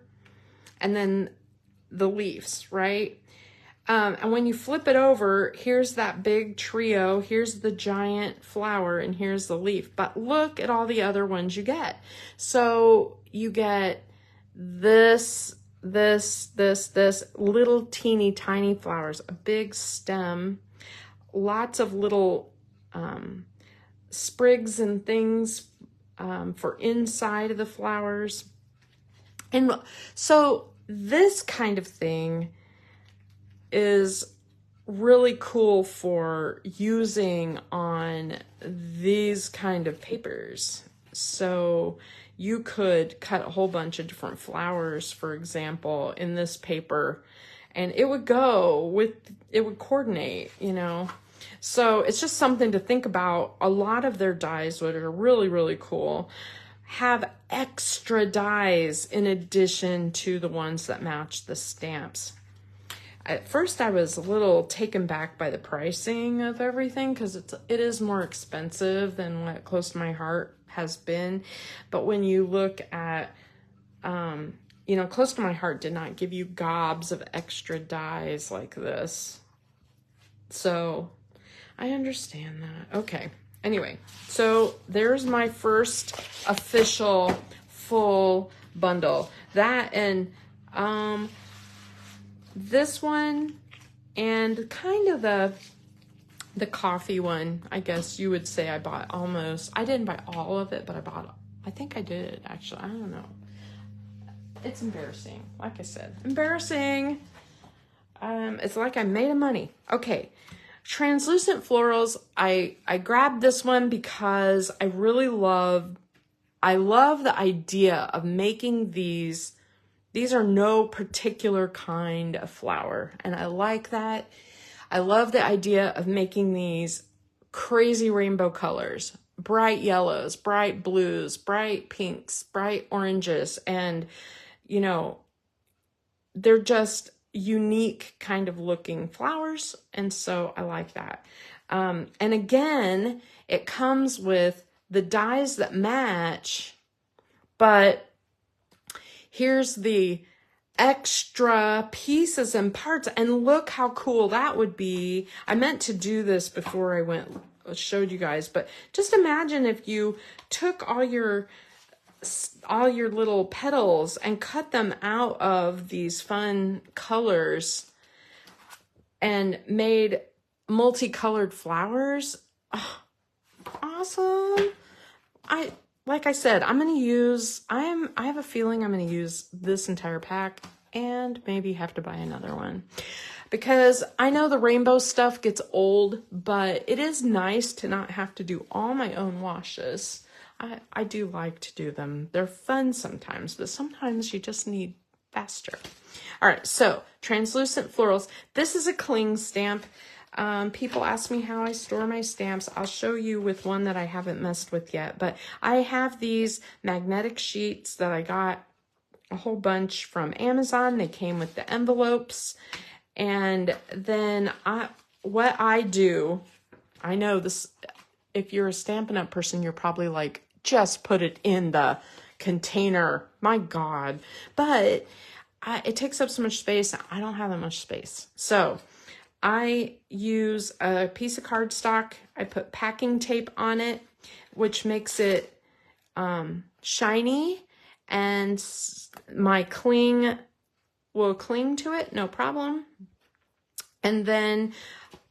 and then the leaves, right? And when you flip it over, here's that big trio, here's the giant flower, and here's the leaf. But look at all the other ones you get. So you get this little teeny tiny flowers, a big stem, lots of little sprigs and things for inside of the flowers. And so this kind of thing is really cool for using on these kind of papers. So you could cut a whole bunch of different flowers, for example, in this paper, and it would coordinate, you know. So it's just something to think about. A lot of their dies, which are really, really cool, have extra dies in addition to the ones that match the stamps. At first, I was a little taken back by the pricing of everything because it is more expensive than what Close to My Heart has been. But when you look at, you know, Close to My Heart did not give you gobs of extra dies like this. So I understand that. Okay. Anyway, so there's my first official full bundle. That and this one and kind of the coffee one, I guess you would say I bought almost. I didn't buy all of it, but I think I did actually. I don't know. It's embarrassing. Like I said, embarrassing. It's like I made money. Okay. Translucent florals. I grabbed this one because I really love the idea of making these. These are no particular kind of flower, and I like that. I love the idea of making these crazy rainbow colors, bright yellows, bright blues, bright pinks, bright oranges, and, you know, they're just unique kind of looking flowers, and so I like that. And again, it comes with the dies that match, but here's the extra pieces and parts, and look how cool that would be. I meant to do this before I showed you guys, but just imagine if you took all your little petals and cut them out of these fun colors and made multicolored flowers. Oh, awesome. Like I said, I have a feeling I'm going to use this entire pack and maybe have to buy another one because I know the rainbow stuff gets old, but it is nice to not have to do all my own washes. I do like to do them. They're fun sometimes, but sometimes you just need faster. All right, so translucent florals. This is a cling stamp. People ask me how I store my stamps. I'll show you with one that I haven't messed with yet, but I have these magnetic sheets that I got a whole bunch from Amazon. They came with the envelopes, and then what I do, I know this, if you're a Stampin' Up! Person, you're probably like, just put it in the container. My God. But it takes up so much space. I don't have that much space. So I use a piece of cardstock. I put packing tape on it, which makes it shiny, and my cling will cling to it, no problem. And then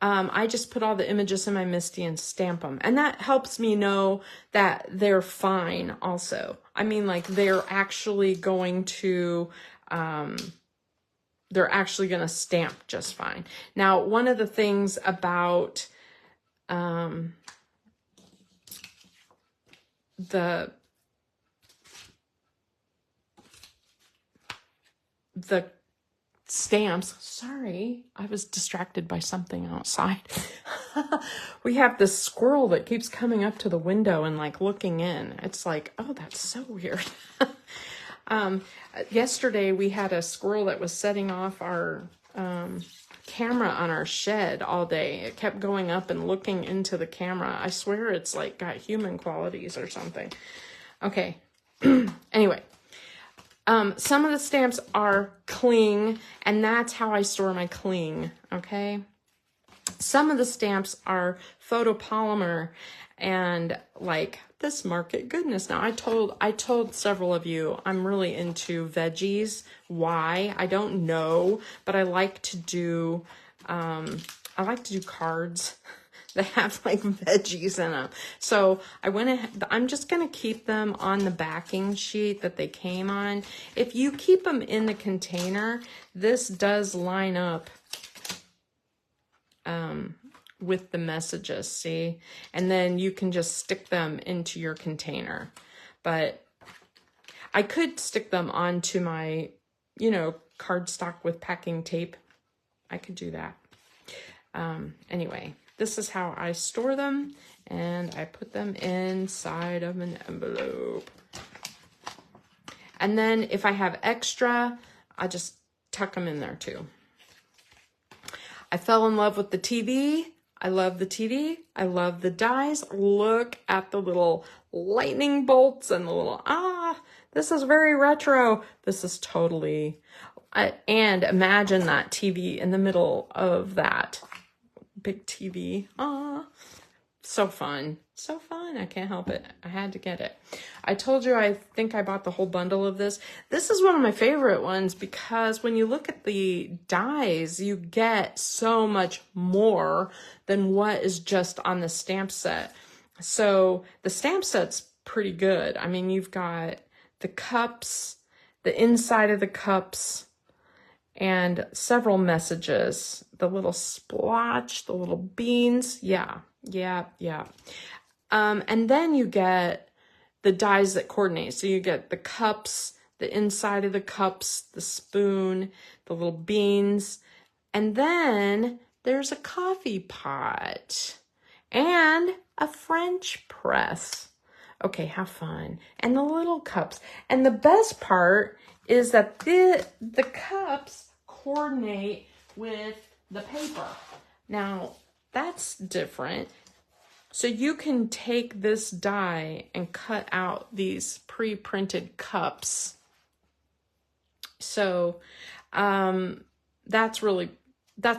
I just put all the images in my MISTI and stamp them. And that helps me know that they're fine also. I mean, like, they're actually going to stamp just fine. Now, one of the things about the stamps, sorry, I was distracted by something outside. We have this squirrel that keeps coming up to the window and like looking in. It's like, oh, that's so weird. Yesterday we had a squirrel that was setting off our camera on our shed all day. It kept going up and looking into the camera. I swear it's like got human qualities or something. Okay. Anyway, Some of the stamps are cling, and that's how I store my cling, okay? Some of the stamps are photopolymer, and like this Market Goodness. Now I told several of you I'm really into veggies. Why? I don't know, but I like to do cards that have like veggies in them. So I went ahead, I'm just going to keep them on the backing sheet that they came on. If you keep them in the container, this does line up with the messages, see? And then you can just stick them into your container. But I could stick them onto my, cardstock with packing tape. I could do that. Anyway, this is how I store them, and I put them inside of an envelope. And then if I have extra, I just tuck them in there too. I fell in love with the TV. I love the TV. I love the dies. Look at the little lightning bolts and the little, this is very retro. This is totally, and imagine that TV in the middle of that big TV. So fun. So fun. I can't help it. I had to get it. I told you I think I bought the whole bundle of this. This is one of my favorite ones because when you look at the dies, you get so much more than what is just on the stamp set. So the stamp set's pretty good. I mean, you've got the cups, the inside of the cups, and several messages. The little splotch, the little beans. Yeah. And then you get the dies that coordinate. So you get the cups, the inside of the cups, the spoon, the little beans, and then there's a coffee pot and a French press. Okay, have fun. And the little cups. And the best part is that the cups coordinate with the paper. Now, that's different. So you can take this die and cut out these pre-printed cups. So that's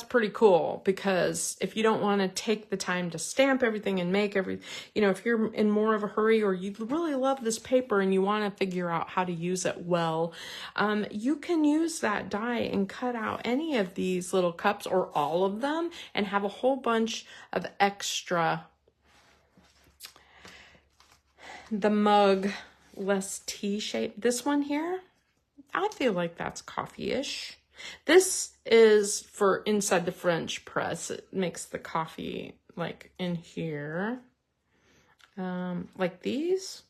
pretty cool, because if you don't want to take the time to stamp everything and make everything, if you're in more of a hurry or you really love this paper and you want to figure out how to use it well, you can use that die and cut out any of these little cups or all of them and have a whole bunch of extra. The mug, less T-shape. This one here, I feel like that's coffee-ish. This is for inside the French press. It makes the coffee like in here, like these.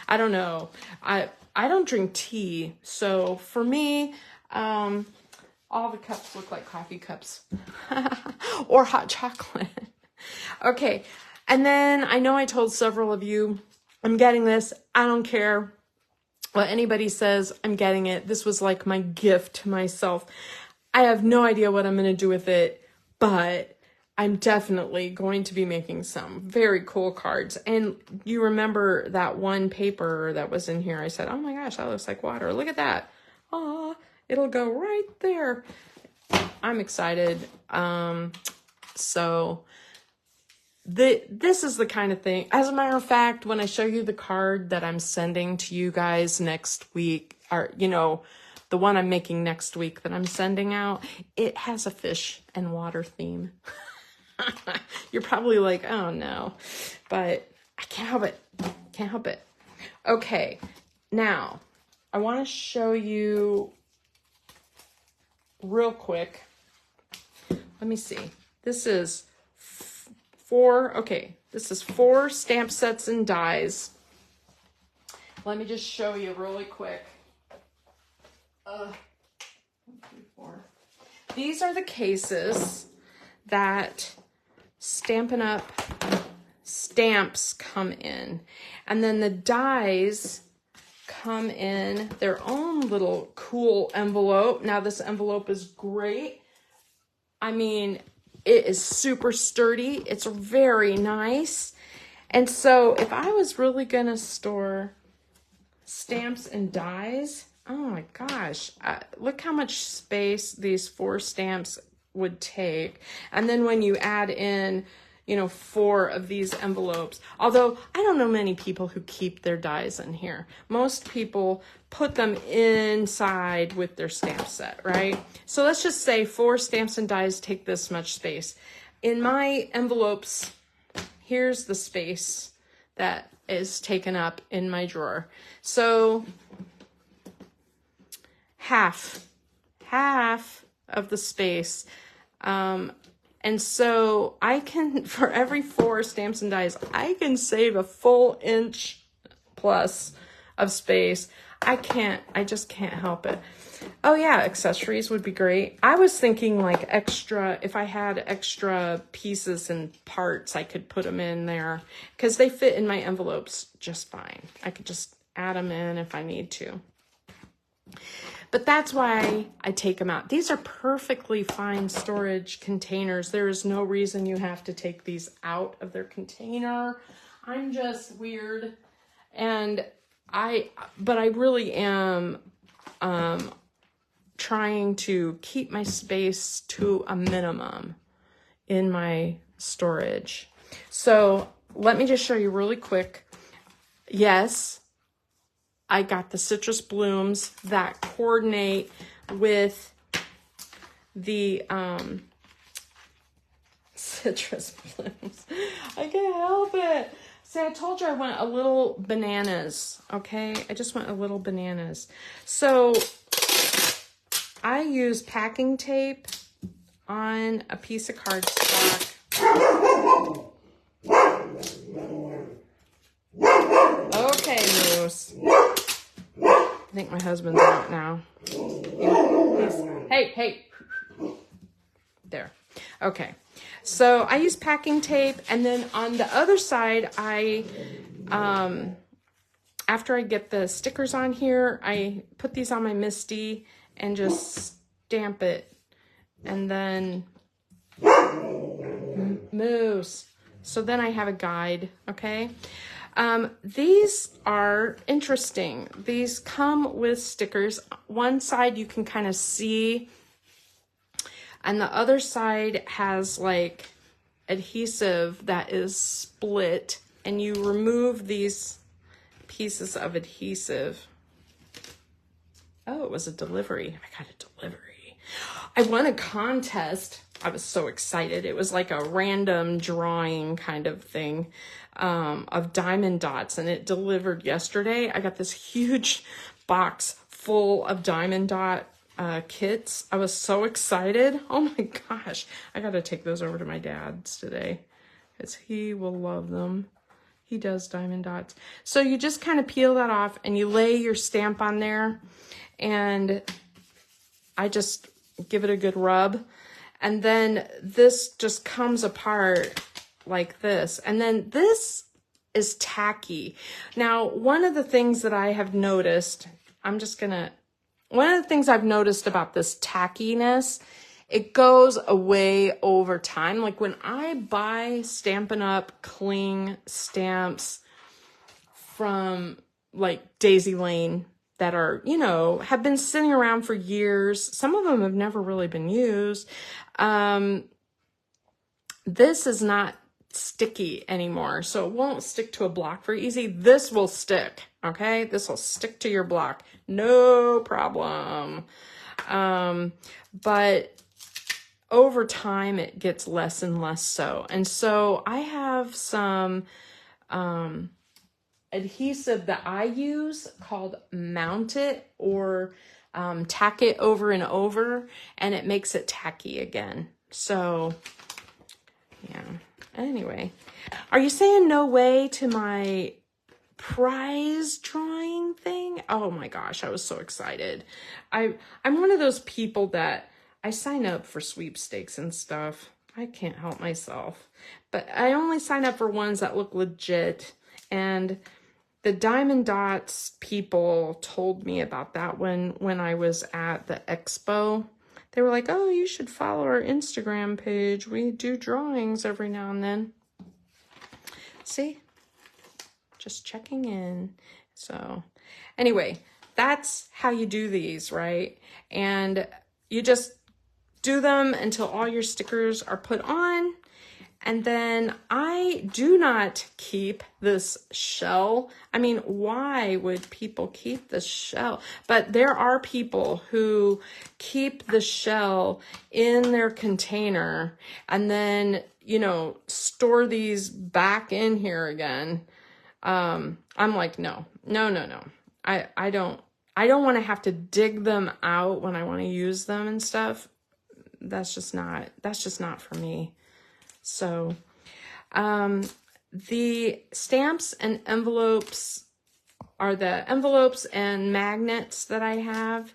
I don't know. I don't drink tea, so for me, all the cups look like coffee cups or hot chocolate. Okay, and then I know I told several of you I'm getting this. I don't care what anybody says. I'm getting it. This was like my gift to myself. I have no idea what I'm going to do with it, but I'm definitely going to be making some very cool cards. And you remember that one paper that was in here? I said, oh my gosh, that looks like water. Look at that. It'll go right there. I'm excited. This is the kind of thing, as a matter of fact, when I show you the card that I'm sending to you guys next week, or, the one I'm making next week that I'm sending out, it has a fish and water theme. You're probably like, oh no, but I can't help it. Can't help it. Okay. Now I want to show you real quick. Let me see. This is this is 4 stamp sets and dies. Let me just show you really quick. 1, 2, 4. These are the cases that Stampin' Up! Stamps come in. And then the dies come in their own little cool envelope. Now this envelope is great. I mean, it is super sturdy. It's very nice. And so if I was really going to store stamps and dies. Oh my gosh. Look how much space these 4 stamps would take. And then when you add in, you know, 4 of these envelopes, although I don't know many people who keep their dies in here. Most people put them inside with their stamp set, right? So let's just say 4 stamps and dies take this much space. In my envelopes, here's the space that is taken up in my drawer. So half of the space. And so I can, for every 4 stamps and dies, I can save a full inch plus of space. I just can't help it. Oh yeah, accessories would be great. I was thinking like extra, if I had extra pieces and parts, I could put them in there because they fit in my envelopes just fine. I could just add them in if I need to. But that's why I take them out. These are perfectly fine storage containers. There is no reason you have to take these out of their container. I'm just weird. But I really am trying to keep my space to a minimum in my storage. So let me just show you really quick. Yes, I got the citrus blooms that coordinate with the citrus blooms. I can't help it. See, I told you I went a little bananas, okay? I just went a little bananas. So I use packing tape on a piece of cardstock. Okay, Moose. I think my husband's out now. Hey. There. Okay. So I use packing tape, and then on the other side, after I get the stickers on here, I put these on my MISTI and just stamp it, and then Moose. So then I have a guide, okay? These are interesting. These come with stickers. One side you can kind of see, and the other side has like adhesive that is split, and you remove these pieces of adhesive. Oh, it was a delivery. I got a delivery. I won a contest. I was so excited. It was like a random drawing kind of thing of diamond dots, and it delivered yesterday. I got this huge box full of diamond dot kits. I was so excited. Oh my gosh. I got to take those over to my dad's today because he will love them. He does diamond dots. So you just kind of peel that off and you lay your stamp on there, and I just give it a good rub. And then this just comes apart like this. And then this is tacky. Now, one of the things that I have noticed, one of the things I've noticed about this tackiness, it goes away over time. Like when I buy Stampin' Up! Cling stamps from like Daisy Lane that are, you know, have been sitting around for years. Some of them have never really been used. This is not sticky anymore, so it won't stick to a block very easy. This will stick, okay? This will stick to your block, no problem. But over time, it gets less and less so. And so I have some adhesive that I use called Mount It, or tack it over and over, and it makes it tacky again. So yeah, anyway, are you saying no way to my prize drawing thing? Oh my gosh, I was so excited. I'm one of those people that I sign up for sweepstakes and stuff. I can't help myself, but I only sign up for ones that look legit. And the Diamond Dots people told me about that when I was at the expo. They were like, oh, you should follow our Instagram page. We do drawings every now and then. See? Just checking in. So, anyway, that's how you do these, right? And you just do them until all your stickers are put on. And then I do not keep this shell. I mean, why would people keep the shell? But there are people who keep the shell in their container and then, you know, store these back in here again. I'm like, no. I don't want to have to dig them out when I want to use them and stuff. That's just not for me. So, the stamps and envelopes are the envelopes and magnets that I have,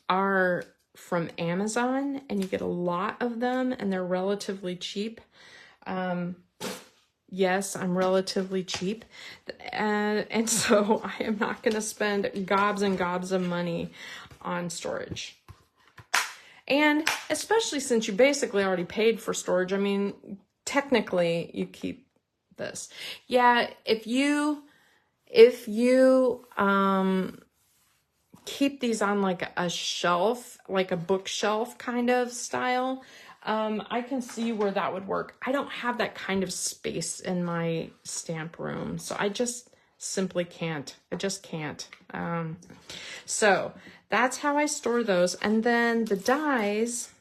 are from Amazon, and you get a lot of them and they're relatively cheap. Yes, I'm relatively cheap. And so I am not going to spend gobs and gobs of money on storage. And especially since you basically already paid for storage, I mean, technically you keep this. Yeah, if you keep these on like a shelf, like a bookshelf kind of style, I can see where that would work. I don't have that kind of space in my stamp room, so I just simply can't. I just can't. So that's how I store those. And then the dies,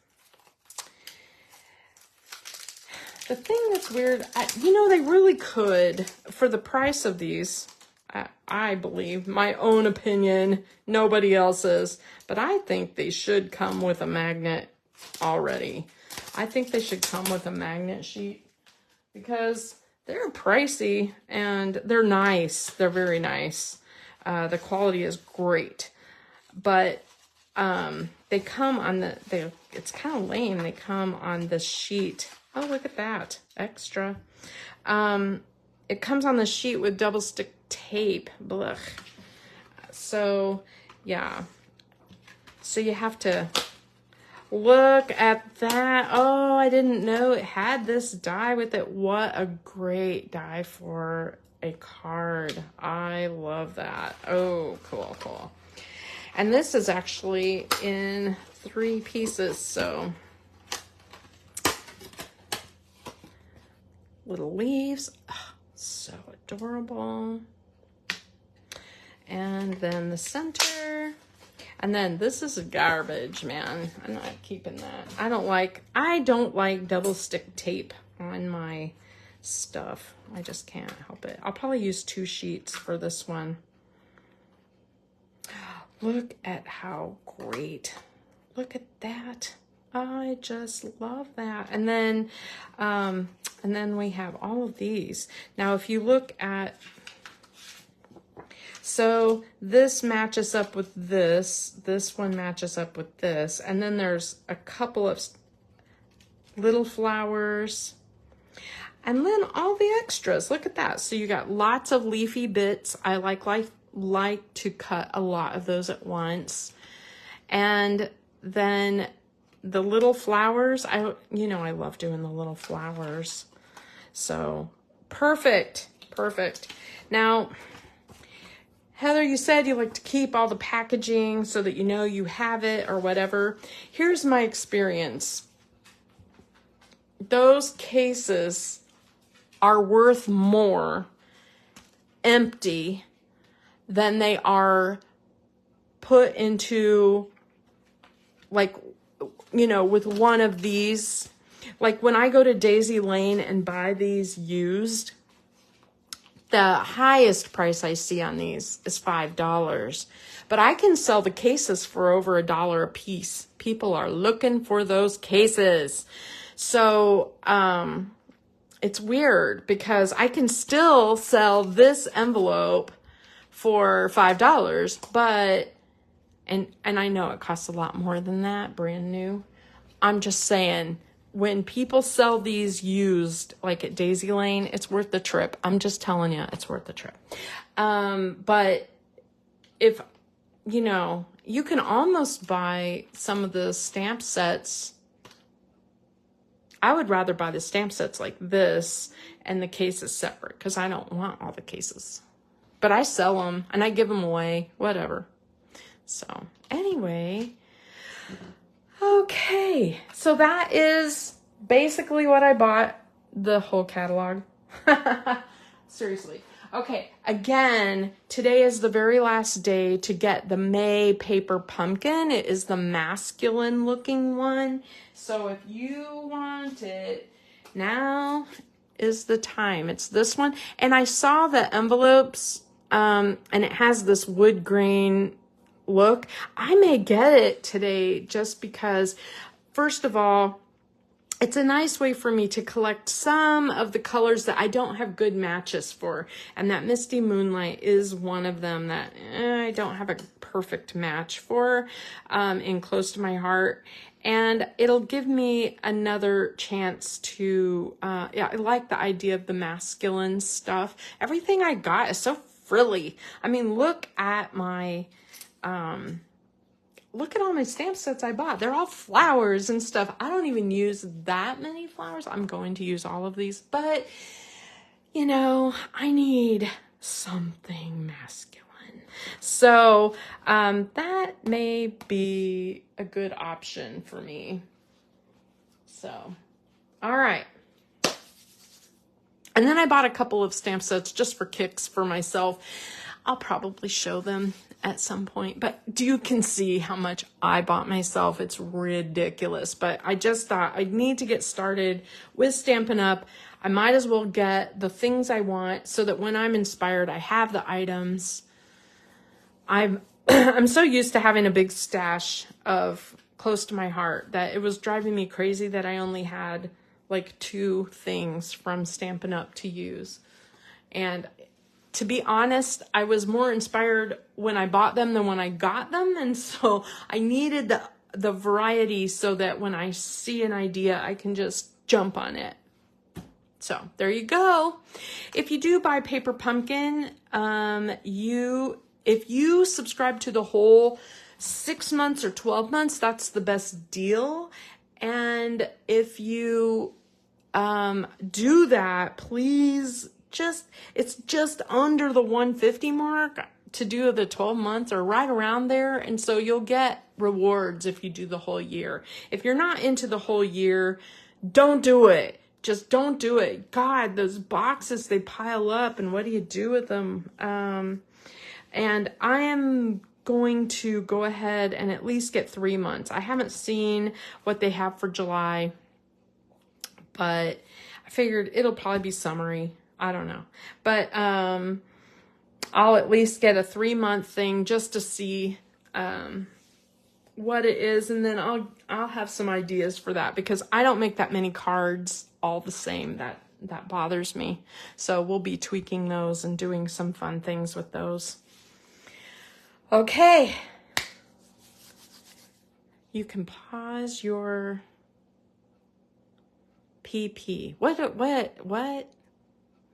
the thing that's weird, you know, they really could, for the price of these, I believe, my own opinion, nobody else's, but I think they should come with a magnet already. I think they should come with a magnet sheet because they're pricey and they're nice. They're very nice. The quality is great, but they come on it's kind of lame. They come on the sheet. Oh, look at that. Extra. It comes on the sheet with double stick tape. Blech. So, yeah. So you have to look at that. Oh, I didn't know it had this die with it. What a great die for a card. I love that. Oh, cool, cool. And this is actually in 3 pieces, so little leaves. Oh, so adorable. And then the center. And then this is garbage, man. I'm not keeping that. I don't like double stick tape on my stuff. I just can't help it. I'll probably use 2 sheets for this one. Look at how great. Look at that. I just love that. And then we have all of these. Now, if you look at, so this matches up with this one matches up with this, and then there's a couple of little flowers, and then all the extras. Look at that. So you got lots of leafy bits. I like to cut a lot of those at once. And then the little flowers, I love doing the little flowers. So perfect. Now, Heather, you said you like to keep all the packaging so that you know you have it or whatever. Here's my experience. Those cases are worth more empty than they are put into, like, with one of these. Like when I go to Daisy Lane and buy these used, the highest price I see on these is $5, but I can sell the cases for over $1 a piece. People are looking for those cases. So, it's weird because I can still sell this envelope for $5, but, and I know it costs a lot more than that, brand new. I'm just saying, when people sell these used, like at Daisy Lane, it's worth the trip. I'm just telling you, it's worth the trip. But if, you can almost buy some of the stamp sets. I would rather buy the stamp sets like this and the cases separate because I don't want all the cases. But I sell them and I give them away, whatever. So anyway, okay. So that is basically what I bought, the whole catalog. Seriously. Okay, again, today is the very last day to get the May Paper Pumpkin. It is the masculine looking one. So if you want it, now is the time. It's this one. And I saw the envelopes, and it has this wood grain look. I may get it today just because, first of all, it's a nice way for me to collect some of the colors that I don't have good matches for. And that Misty Moonlight is one of them that I don't have a perfect match for in Close to My Heart. And it'll give me another chance to, yeah, I like the idea of the masculine stuff. Everything I got is so frilly. I mean, look at my, look at all my stamp sets I bought. They're all flowers and stuff. I don't even use that many flowers. I'm going to use all of these, but you know, I need something masculine. So that may be a good option for me. So, all right. And then I bought a couple of stamp sets just for kicks for myself. I'll probably show them at some point, but you can see how much I bought myself. It's ridiculous, but I just thought I need to get started with Stampin' Up. I might as well get the things I want so that when I'm inspired, I have the items. I'm so used to having a big stash of Close to My Heart that it was driving me crazy that I only had like 2 things from Stampin' Up to use. And to be honest, I was more inspired when I bought them than when I got them. And so I needed the variety so that when I see an idea, I can just jump on it. So there you go. If you do buy Paper Pumpkin, if you subscribe to the whole 6 months or 12 months, that's the best deal. And if you do that, please it's just under the 150 mark to do the 12 months or right around there. And so you'll get rewards if you do the whole year. If you're not into the whole year, don't do it. Just don't do it. God, those boxes, they pile up and what do you do with them? And I am going to go ahead and at least get 3 months. I haven't seen what they have for July, but I figured it'll probably be summery. I don't know, but I'll at least get a 3-month thing just to see what it is, and then I'll have some ideas for that because I don't make that many cards all the same. That bothers me. So we'll be tweaking those and doing some fun things with those. Okay. You can pause your PP. What?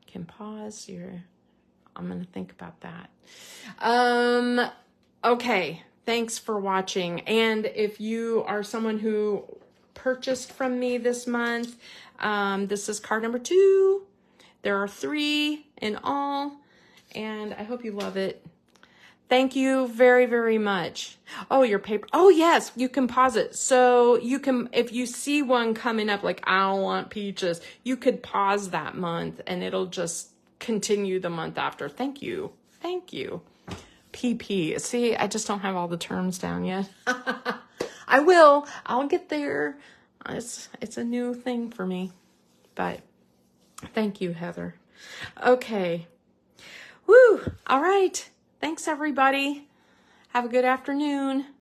Can pause your, I'm going to think about that. Okay. Thanks for watching. And if you are someone who purchased from me this month, this is card number 2. There are 3 in all, and I hope you love it. Thank you very, very much. Oh, your paper. Oh, yes, you can pause it. So you can, if you see one coming up, like, I don't want peaches, you could pause that month and it'll just continue the month after. Thank you. Thank you. PP. See, I just don't have all the terms down yet. I will. I'll get there. It's a new thing for me. But thank you, Heather. Okay. Woo. All right. Thanks, everybody. Have a good afternoon.